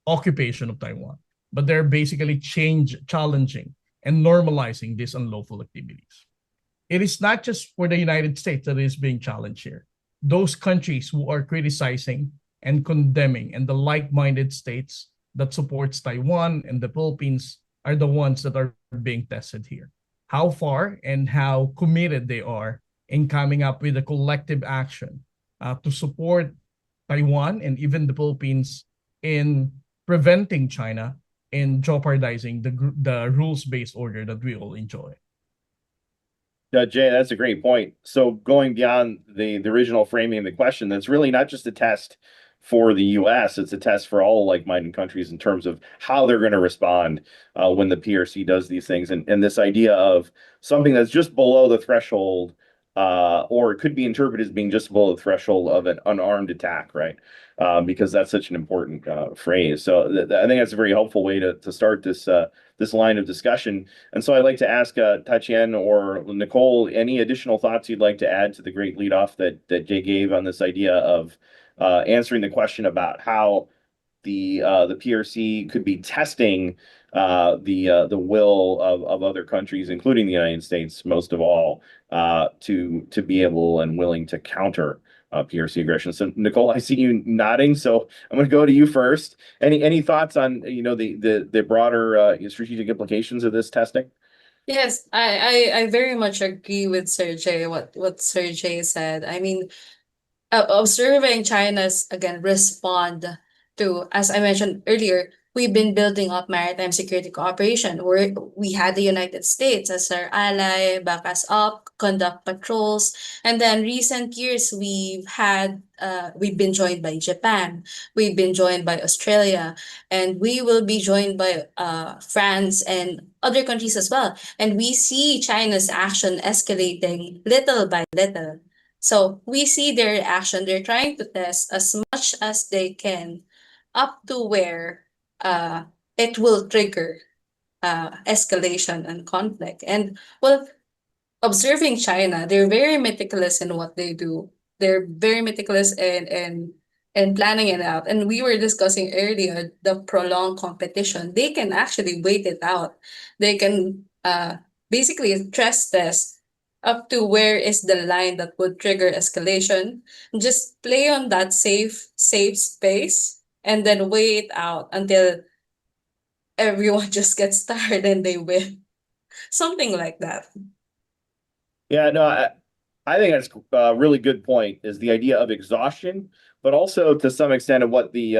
S2: occupation of Taiwan, but they're basically challenging and normalizing these unlawful activities. It is not just for the United States that is being challenged here. Those countries who are criticizing and condemning and the like-minded states that supports Taiwan and the Philippines are the ones that are being tested here. How far and how committed they are in coming up with a collective action to support Taiwan and even the Philippines in preventing China in jeopardizing the rules-based order that we all enjoy.
S1: Jay, that's a great point. So going beyond the original framing of the question, that's really not just a test for the U.S., it's a test for all like-minded countries in terms of how they're going to respond when the PRC does these things. And this idea of something that's just below the threshold, or it could be interpreted as being just below the threshold of an unarmed attack, right? Because that's such an important phrase. So I think that's a very helpful way to start this line of discussion. And so I'd like to ask Tatian or Nicole, any additional thoughts you'd like to add to the great leadoff that Jay gave on this idea of answering the question about how the PRC could be testing the will of other countries, including the United States, most of all, to be able and willing to counter PRC aggression. So Nicole, I see you nodding, so I'm going to go to you first. Any thoughts on the broader strategic implications of this testing?
S4: Yes, I very much agree with Sergey, what Sergey said. I mean, observing China's again respond to, as I mentioned earlier, we've been building up maritime security cooperation where we had the United States as our ally, back us up, conduct patrols, and then recent years we've been joined by Japan, we've been joined by Australia, and we will be joined by France and other countries as well. And we see China's action escalating little by little. So we see their action. They're trying to test as much as they can up to where it will trigger escalation and conflict. And well, observing China, they're very meticulous in what they do. They're very meticulous and planning it out. And we were discussing earlier the prolonged competition. They can actually wait it out. They can basically stress test up to where is the line that would trigger escalation. Just play on that safe space and then wait out until everyone just gets tired and they win. Something like that.
S1: Yeah, no, I think that's a really good point, is the idea of exhaustion, but also to some extent of what the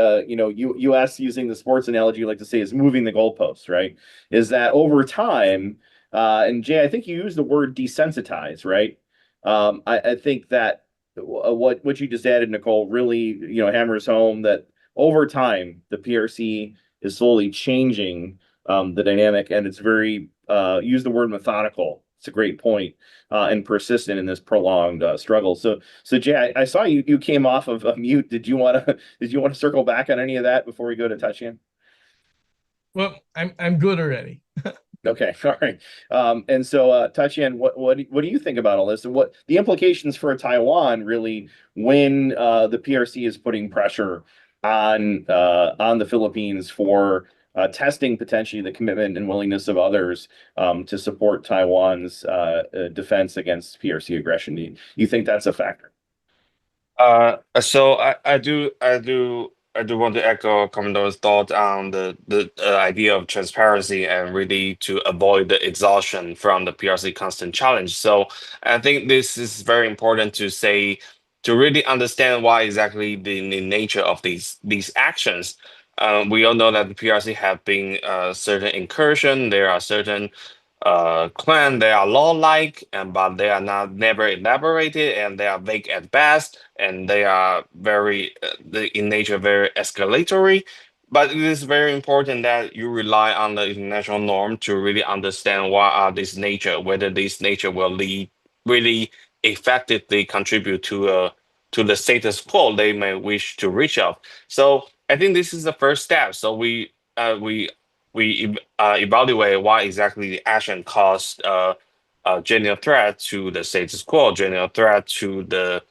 S1: US, using the sports analogy, you like to say, is moving the goalposts, right? Is that over time, and Jay, I think you used the word desensitize, right? I think that what you just added, Nicole, really hammers home that over time the PRC is slowly changing the dynamic, and it's very use the word methodical. It's a great point, and persistent in this prolonged struggle. So Jay, I saw you came off of mute. Did you want to circle back on any of that before we go to Touchdown?
S2: Well, I'm good already.
S1: Okay, all right. And so Touchdown, what do you think about all this, and what the implications for Taiwan really when the PRC is putting pressure on the Philippines for testing potentially the commitment and willingness of others to support Taiwan's defense against PRC aggression? Do you think that's a factor?
S3: So I do want to echo Commodore's thought on the idea of transparency and really to avoid the exhaustion from the PRC constant challenge. So I think this is very important to say, to really understand why exactly the nature of these actions. We all know that the PRC have been certain incursion. There are certain clan, they are law-like, and but they are not never elaborated, and they are vague at best, and they are very in nature very escalatory. But it is very important that you rely on the international norm to really understand what are this nature, whether this nature will lead really effectively contribute to the status quo they may wish to reach out. So I think this is the first step. So we evaluate why exactly the action caused a general threat to the status quo, general threat to the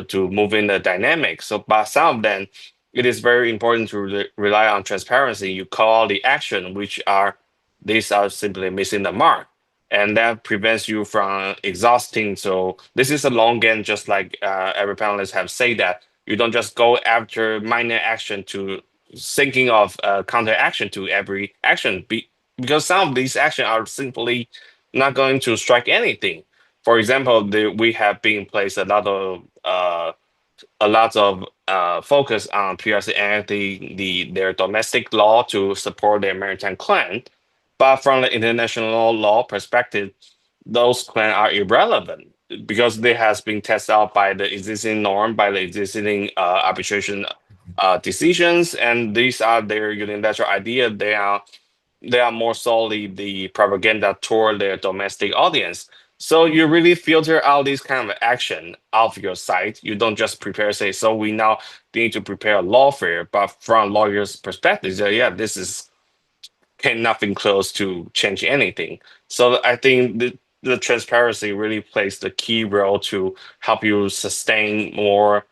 S3: to moving the dynamic. So, but some of them, it is very important to rely on transparency. You call the action, which are these are simply missing the mark, and that prevents you from exhausting. So this is a long game, just like every panelist have said that you don't just go after minor action to thinking of counter action to every action because some of these actions are simply not going to strike anything. For example, we have been placed a lot of focus on PRC and their domestic law to support their maritime clan, but from the international law perspective, those claims are irrelevant because they has been tested out by the existing norm, by the existing arbitration decisions, and these are their unilateral idea. They are more solely the propaganda toward their domestic audience. So you really filter out this kind of action of your site. You don't just prepare, say, so we now need to prepare a lawfare, but from lawyer's perspective, say, yeah, this is can nothing close to change anything. So I think the transparency really plays the key role to help you sustain more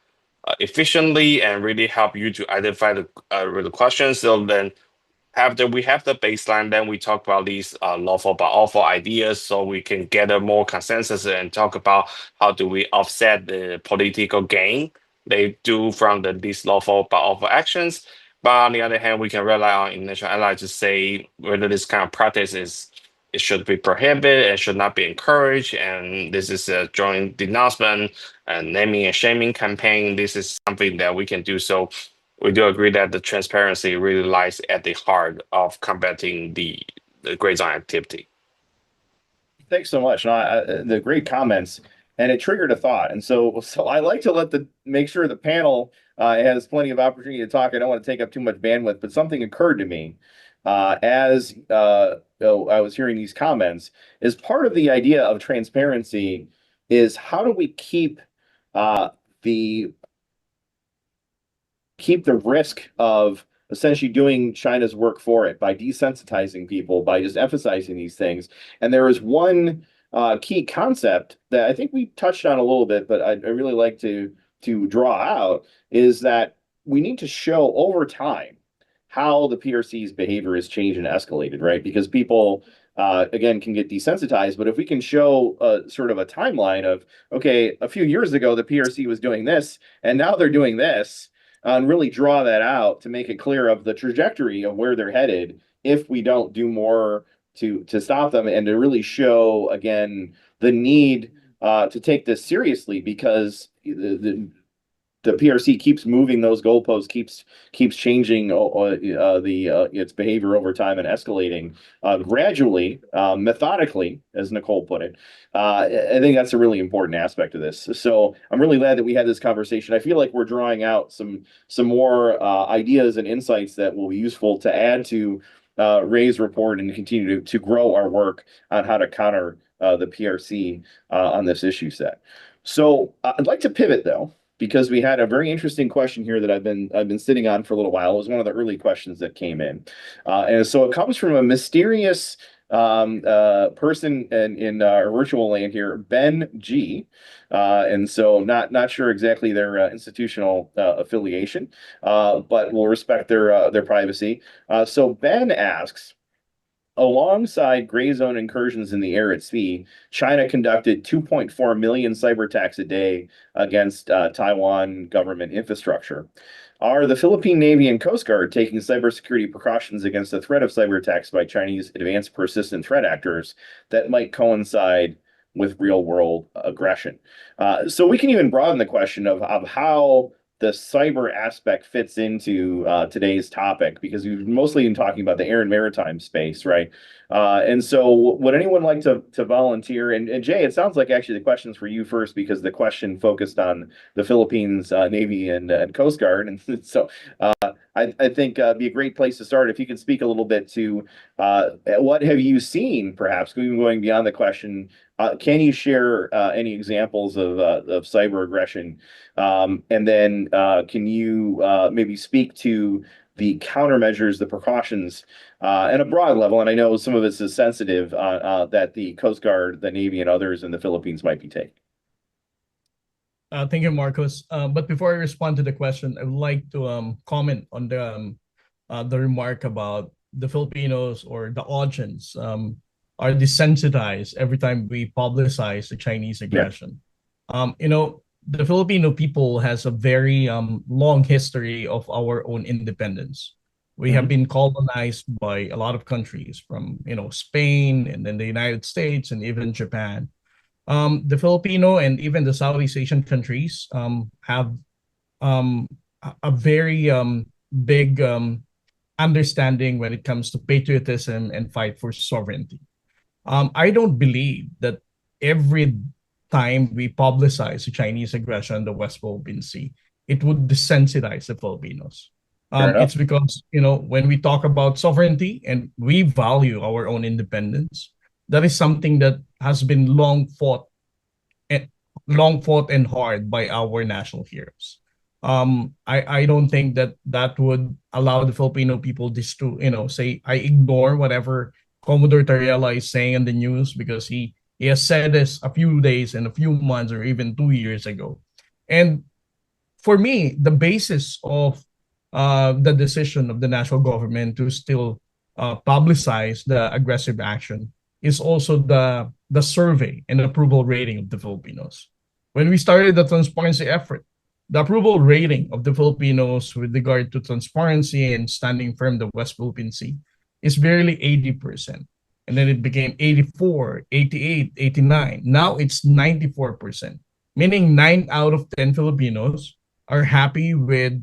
S3: efficiently and really help you to identify the questions. So then after we have the baseline, then we talk about these lawful but awful ideas so we can gather more consensus and talk about how do we offset the political gain they do from these lawful but awful actions. But on the other hand, we can rely on international allies to say whether this kind of practice it should be prohibited and should not be encouraged. And this is a joint denouncement and naming and shaming campaign. This is something that we can do. So we do agree that the transparency really lies at the heart of combating the gray zone activity.
S1: Thanks so much. No, the great comments, and it triggered a thought. And so I like to make sure the panel has plenty of opportunity to talk. I don't want to take up too much bandwidth, but something occurred to me as I was hearing these comments. Is part of the idea of transparency is how do we keep the risk of essentially doing China's work for it by desensitizing people, by just emphasizing these things. And there is one key concept that I think we touched on a little bit, but I really like to draw out is that we need to show over time how the PRC's behavior has changed and escalated, right? Because people, again, can get desensitized, but if we can show sort of a timeline of, okay, a few years ago, the PRC was doing this, and now they're doing this, and really draw that out to make it clear of the trajectory of where they're headed if we don't do more to stop them, and to really show again the need to take this seriously, because the PRC keeps moving those goalposts, keeps changing its behavior over time and escalating gradually, methodically, as Nicole put it. I think that's a really important aspect of this. So I'm really glad that we had this conversation. I feel like we're drawing out some more ideas and insights that will be useful to add to Ray's report and continue to grow our work on how to counter the PRC on this issue set. So I'd like to pivot though, because we had a very interesting question here that I've been sitting on for a little while. It was one of the early questions that came in, and so it comes from a mysterious person in our virtual land here, Ben G, and so not sure exactly their institutional affiliation, but we'll respect their privacy. So Ben asks, alongside gray zone incursions in the air at sea, China conducted 2.4 million cyber attacks a day against Taiwan government infrastructure. Are the Philippine Navy and Coast Guard taking cybersecurity precautions against the threat of cyber attacks by Chinese advanced persistent threat actors that might coincide with real-world aggression? So we can even broaden the question of how the cyber aspect fits into today's topic, because we've mostly been talking about the air and maritime space, right? And so would anyone like to volunteer? And Jay, it sounds like actually the question's for you first, because the question focused on the Philippines Navy and Coast Guard. And so I think be a great place to start if you could speak a little bit to what have you seen, perhaps going beyond the question. Can you share any examples of cyber aggression? And then can you maybe speak to the countermeasures, the precautions, at a broad level? And I know some of this is sensitive that the Coast Guard, the Navy, and others in the Philippines might be taking.
S2: Thank you, Marcos. But before I respond to the question, I would like to comment on the remark about the Filipinos or the audience are desensitized every time we publicize the Chinese aggression. Yeah. The Filipino people has a very long history of our own independence. We have been colonized by a lot of countries, from Spain, and then the United States, and even Japan. The Filipino and even the Southeast Asian countries have a very big understanding when it comes to patriotism and fight for sovereignty. I don't believe that every time we publicize the Chinese aggression in the West Philippine Sea, it would desensitize the Filipinos.
S1: Fair enough.
S2: It's because, when we talk about sovereignty and we value our own independence, that is something that has been and long fought and hard by our national heroes. I don't think that that would allow the Filipino people just to, say, I ignore whatever Commodore Tariela is saying in the news because he has said this a few days and a few months or even 2 years ago. And for me, the basis of the decision of the national government to still publicize the aggressive action is also the survey and approval rating of the Filipinos. When we started the transparency effort, the approval rating of the Filipinos with regard to transparency and standing firm the West Philippine Sea is barely 80%. And then it became 84, 88, 89. Now it's 94%, meaning 9 out of 10 Filipinos are happy with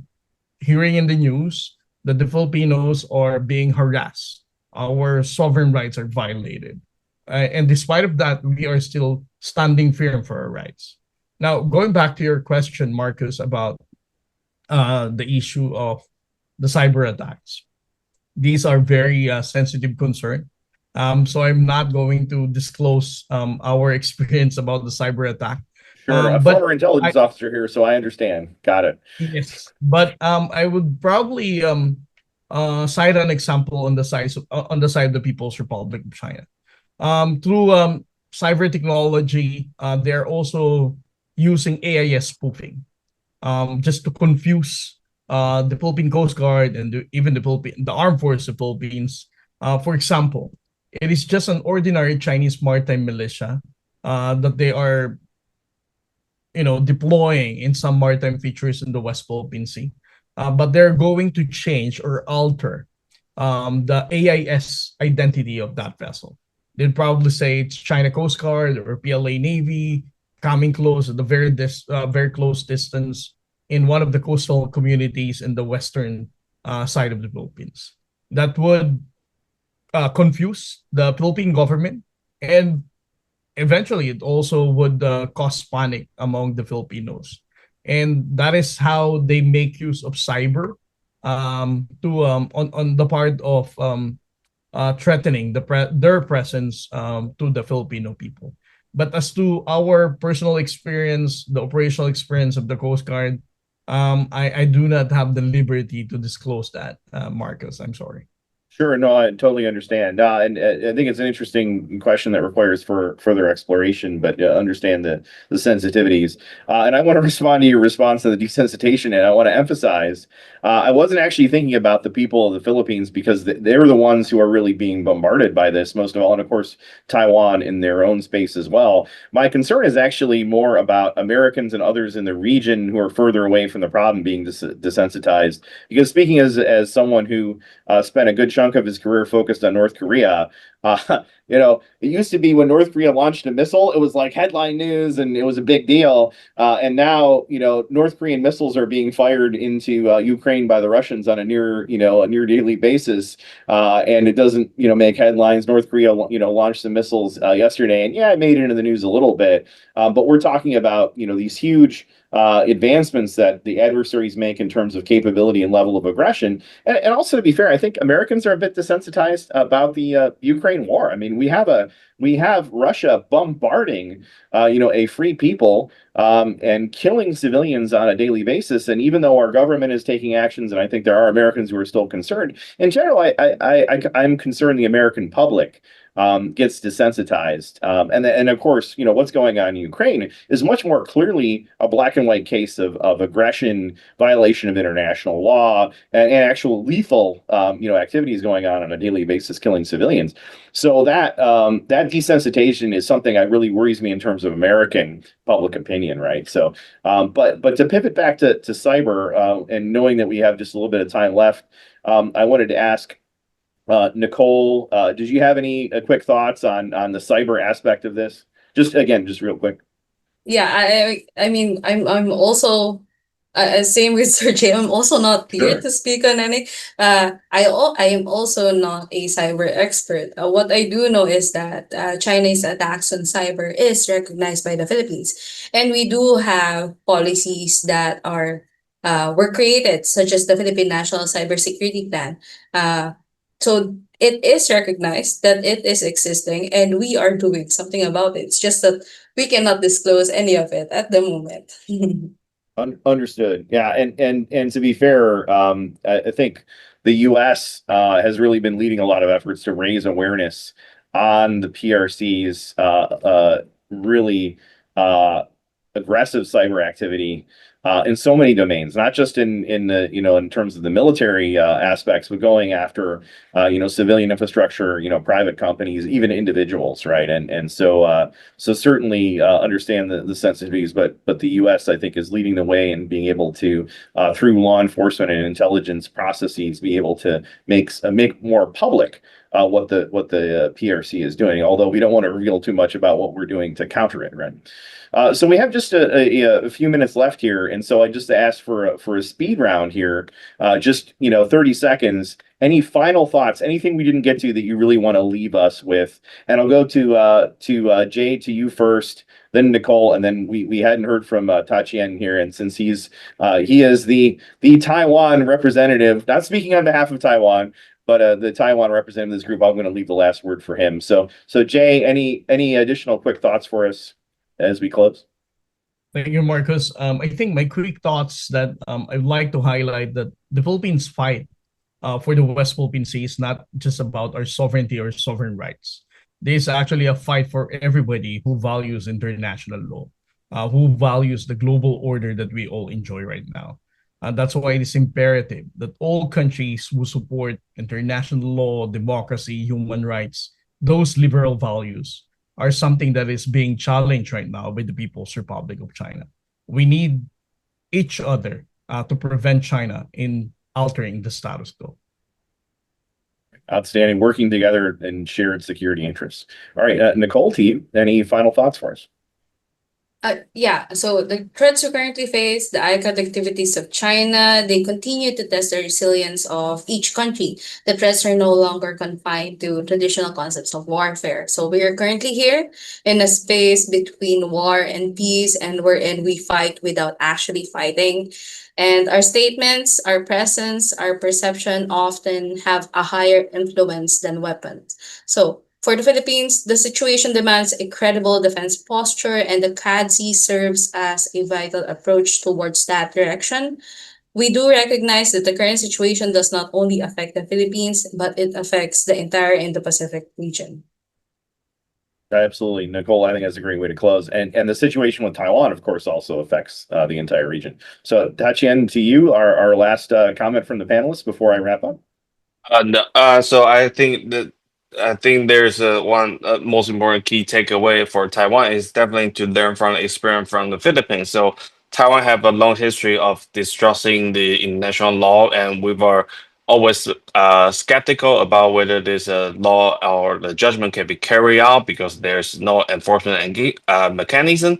S2: hearing in the news that the Filipinos are being harassed. Our sovereign rights are violated. And despite of that, we are still standing firm for our rights. Now, going back to your question, Marcus, about the issue of the cyber attacks. These are very sensitive concern. So I'm not going to disclose our experience about the cyber attack.
S1: Sure. A
S2: But
S1: former intelligence officer here, so I understand. Got it.
S2: yes, but I would probably cite an example on the side of the People's Republic of China. Through cyber technology, they're also using AIS spoofing, just to confuse the Philippine Coast Guard and even the Armed Forces of the Philippines. For example, it is just an ordinary Chinese maritime militia that they are deploying in some maritime features in the West Philippine Sea. But they're going to change or alter the AIS identity of that vessel. They'd probably say it's China Coast Guard or PLA Navy coming close at the very close distance in one of the coastal communities in the western side of the Philippines. That would confuse the Philippine government, and eventually it also would cause panic among the Filipinos. And that is how they make use of cyber to on the part of threatening their presence to the Filipino people. But as to our personal experience, the operational experience of the Coast Guard, I do not have the liberty to disclose that, Marcus. I'm sorry.
S1: Sure, no, I totally understand. And I think it's an interesting question that requires for further exploration, but understand the sensitivities. And I want to respond to your response to the desensitization, and I want to emphasize, I wasn't actually thinking about the people of the Philippines because they're the ones who are really being bombarded by this most of all, and of course, Taiwan in their own space as well. My concern is actually more about Americans and others in the region who are further away from the problem being desensitized. Because speaking as someone who spent a good chunk of his career focused on North Korea. It used to be when North Korea launched a missile, it was like headline news and it was a big deal. And now, North Korean missiles are being fired into Ukraine by the Russians on a near daily basis. And it doesn't, make headlines. North Korea, launched some missiles yesterday, and yeah, it made it into the news a little bit. But we're talking about, these huge advancements that the adversaries make in terms of capability and level of aggression. And also, to be fair, I think Americans are a bit desensitized about the Ukraine war. I mean, we have Russia bombarding, a free people and killing civilians on a daily basis. And even though our government is taking actions, and I think there are Americans who are still concerned, in general, I'm concerned the American public gets desensitized. And of course, what's going on in Ukraine is much more clearly a black and white case of aggression, violation of international law, and actual lethal, activities going on a daily basis, killing civilians. So that desensitization is something that really worries me in terms of American public opinion, right? So, but to pivot back to cyber, and knowing that we have just a little bit of time left, I wanted to ask Nicole, did you have any quick thoughts on the cyber aspect of this? Just real quick.
S4: Yeah, I mean, I'm also Same with Sir Jay. I'm also not here
S1: Sure.
S4: to speak on any. I am also not a cyber expert. What I do know is that China's attacks on cyber is recognized by the Philippines, and we do have policies that are were created, such as the Philippine National Cybersecurity Plan. So it is recognized that it is existing, and we are doing something about it. It's just that we cannot disclose any of it at the moment.
S1: Understood. Yeah, and to be fair, I think the U.S. Has really been leading a lot of efforts to raise awareness on the PRC's really uh, aggressive cyber activity in so many domains, not just in the in terms of the military aspects, but going after civilian infrastructure, private companies, even individuals, right? So certainly understand the sensitivities, but the U.S. I think is leading the way in being able to through law enforcement and intelligence processes be able to make more public what the PRC is doing. Although we don't want to reveal too much about what we're doing to counter it, right? So we have just a few minutes left here, and so I just asked for a speed round here, just 30 seconds. Any final thoughts? Anything we didn't get to that you really want to leave us with? And I'll go to Jay, to you first, then Nicole, and then we hadn't heard from Tatian here, and since he is the Taiwan representative, not speaking on behalf of Taiwan, but the Taiwan representative of this group, I'm going to leave the last word for him. So Jay, any additional quick thoughts for us as we close?
S2: Thank you, Marcus. I think my quick thoughts that I'd like to highlight that the Philippines fight for the West Philippine Sea is not just about our sovereignty or sovereign rights. This is actually a fight for everybody who values international law, who values the global order that we all enjoy right now. And that's why it is imperative that all countries who support international law, democracy, human rights, those liberal values are something that is being challenged right now by the People's Republic of China. We need each other to prevent China in altering the status quo.
S1: Outstanding. Working together in shared security interests. All right, Nicole, to you, any final thoughts for us?
S4: Yeah, so the threats we currently face, the ICAT activities of China, they continue to test the resilience of each country. The threats are no longer confined to traditional concepts of warfare. So we are currently here in a space between war and peace, and wherein we fight without actually fighting. And our statements, our presence, our perception often have a higher influence than weapons. So for the Philippines, the situation demands a credible defense posture, and the CADC serves as a vital approach towards that direction. We do recognize that the current situation does not only affect the Philippines, but it affects the entire Indo-Pacific region.
S1: Absolutely, Nicole. I think that's a great way to close. And the situation with Taiwan, of course, also affects the entire region. So, Tatian, to you, our last comment from the panelists before I wrap up.
S3: No, so I think there's one most important key takeaway for Taiwan is definitely to learn from the experience from the Philippines. So Taiwan have a long history of distrusting the international law, and we were always skeptical about whether this law or the judgment can be carried out because there's no enforcement mechanism.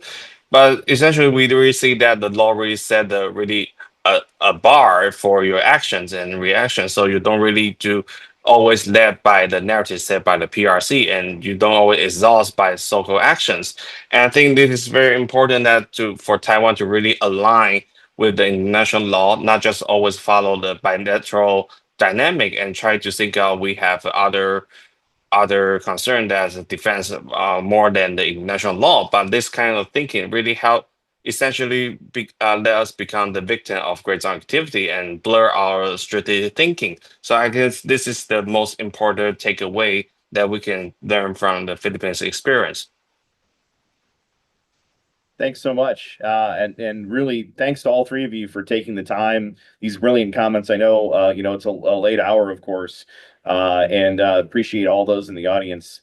S3: But essentially, we really see that the law really set the really a bar for your actions and reactions. So you don't really do always led by the narrative set by the PRC, and you don't always exhaust by so-called actions. And I think this is very important that for Taiwan to really align with the international law, not just always follow the bilateral dynamic and try to think out we have other concern that's defense more than the international law. But this kind of thinking really help essentially let us become the victim of great activity and blur our strategic thinking. So I guess this is the most important takeaway that we can learn from the Philippines experience.
S1: Thanks so much. And really thanks to all three of you for taking the time, these brilliant comments. I know, it's a late hour, of course, and appreciate all those in the audience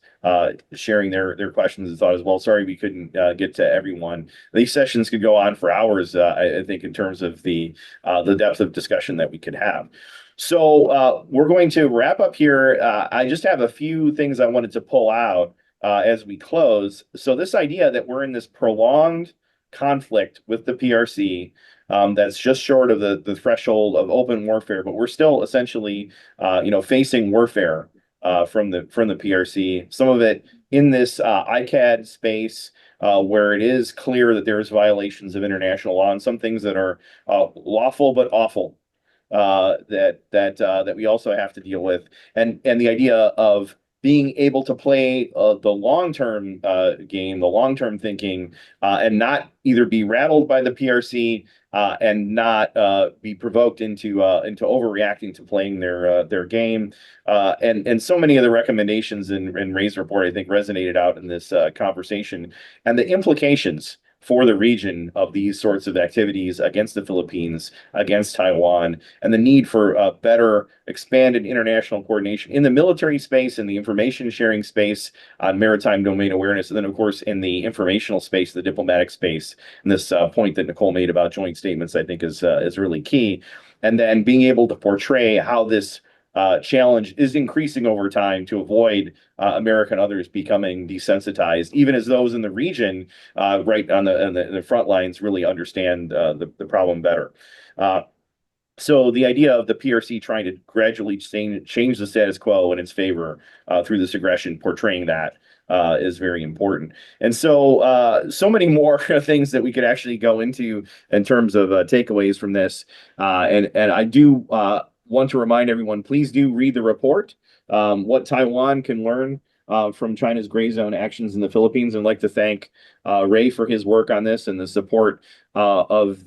S1: sharing their questions and thought as well. Sorry we couldn't get to everyone. These sessions could go on for hours, I think, in terms of the depth of discussion that we could have. So we're going to wrap up here. I just have a few things I wanted to pull out as we close. So this idea that we're in this prolonged conflict with the PRC that's just short of the threshold of open warfare, but we're still essentially, facing warfare from the PRC. Some of it in this ICAD space, where it is clear that there's violations of international law, and some things that are lawful but awful that we also have to deal with, and the idea of being able to play the long-term game, the long-term thinking, and not either be rattled by the PRC and not be provoked into overreacting to playing their game, and so many of the recommendations in Ray's report, I think, resonated out in this conversation, and the implications for the region of these sorts of activities against the Philippines, against Taiwan, and the need for better expanded international coordination in the military space, in the information sharing space, on maritime domain awareness, and then, of course, in the informational space, the diplomatic space. And this point that Nicole made about joint statements, I think, is really key. And then being able to portray how this challenge is increasing over time to avoid America and others becoming desensitized, even as those in the region, right on the front lines, really understand the problem better. So the idea of the PRC trying to gradually change the status quo in its favor through this aggression, portraying that is very important. And so many more things that we could actually go into in terms of takeaways from this. And I do want to remind everyone, please do read the report, what Taiwan can learn from China's gray zone actions in the Philippines. And I'd like to thank Ray for his work on this and the support of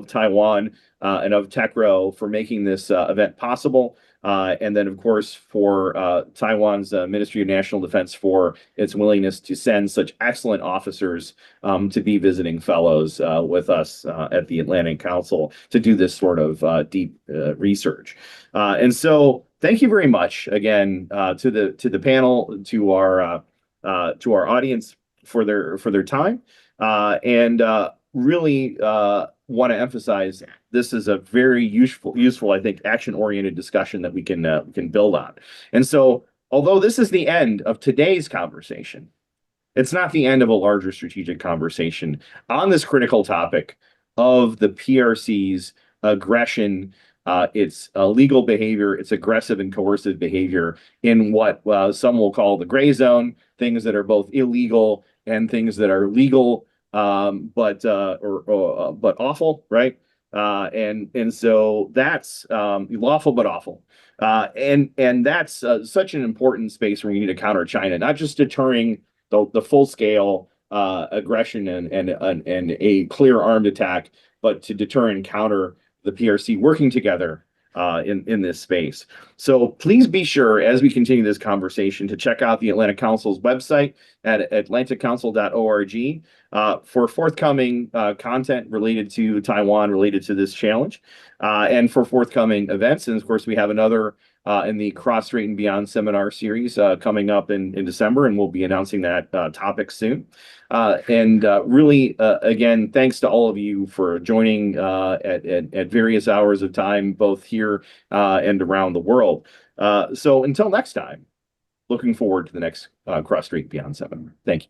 S1: Taiwan and of TechRo for making this event possible. And then, of course, for Taiwan's Ministry of National Defense for its willingness to send such excellent officers to be visiting fellows with us at the Atlantic Council to do this sort of deep research. And so, thank you very much again to the panel, to our audience for their time, and really want to emphasize this is a very useful, I think, action-oriented discussion that we can build on. And so, although this is the end of today's conversation, it's not the end of a larger strategic conversation on this critical topic of the PRC's aggression, its illegal behavior, its aggressive and coercive behavior in what some will call the gray zone, things that are both illegal and things that are legal, but awful, right? And so that's lawful but awful, and that's such an important space where we need to counter China, not just deterring the full scale aggression and a clear armed attack, but to deter and counter the PRC working together in this space. So please be sure, as we continue this conversation, to check out the Atlantic Council's website at atlanticcouncil.org for forthcoming content related to Taiwan, related to this challenge, and for forthcoming events. And of course, we have another in the Cross-Strait and Beyond seminar series coming up in December, and we'll be announcing that topic soon. Really, again, thanks to all of you for joining at various hours of time, both here and around the world. So until next time, looking forward to the next Cross-Strait Beyond seminar. Thank you.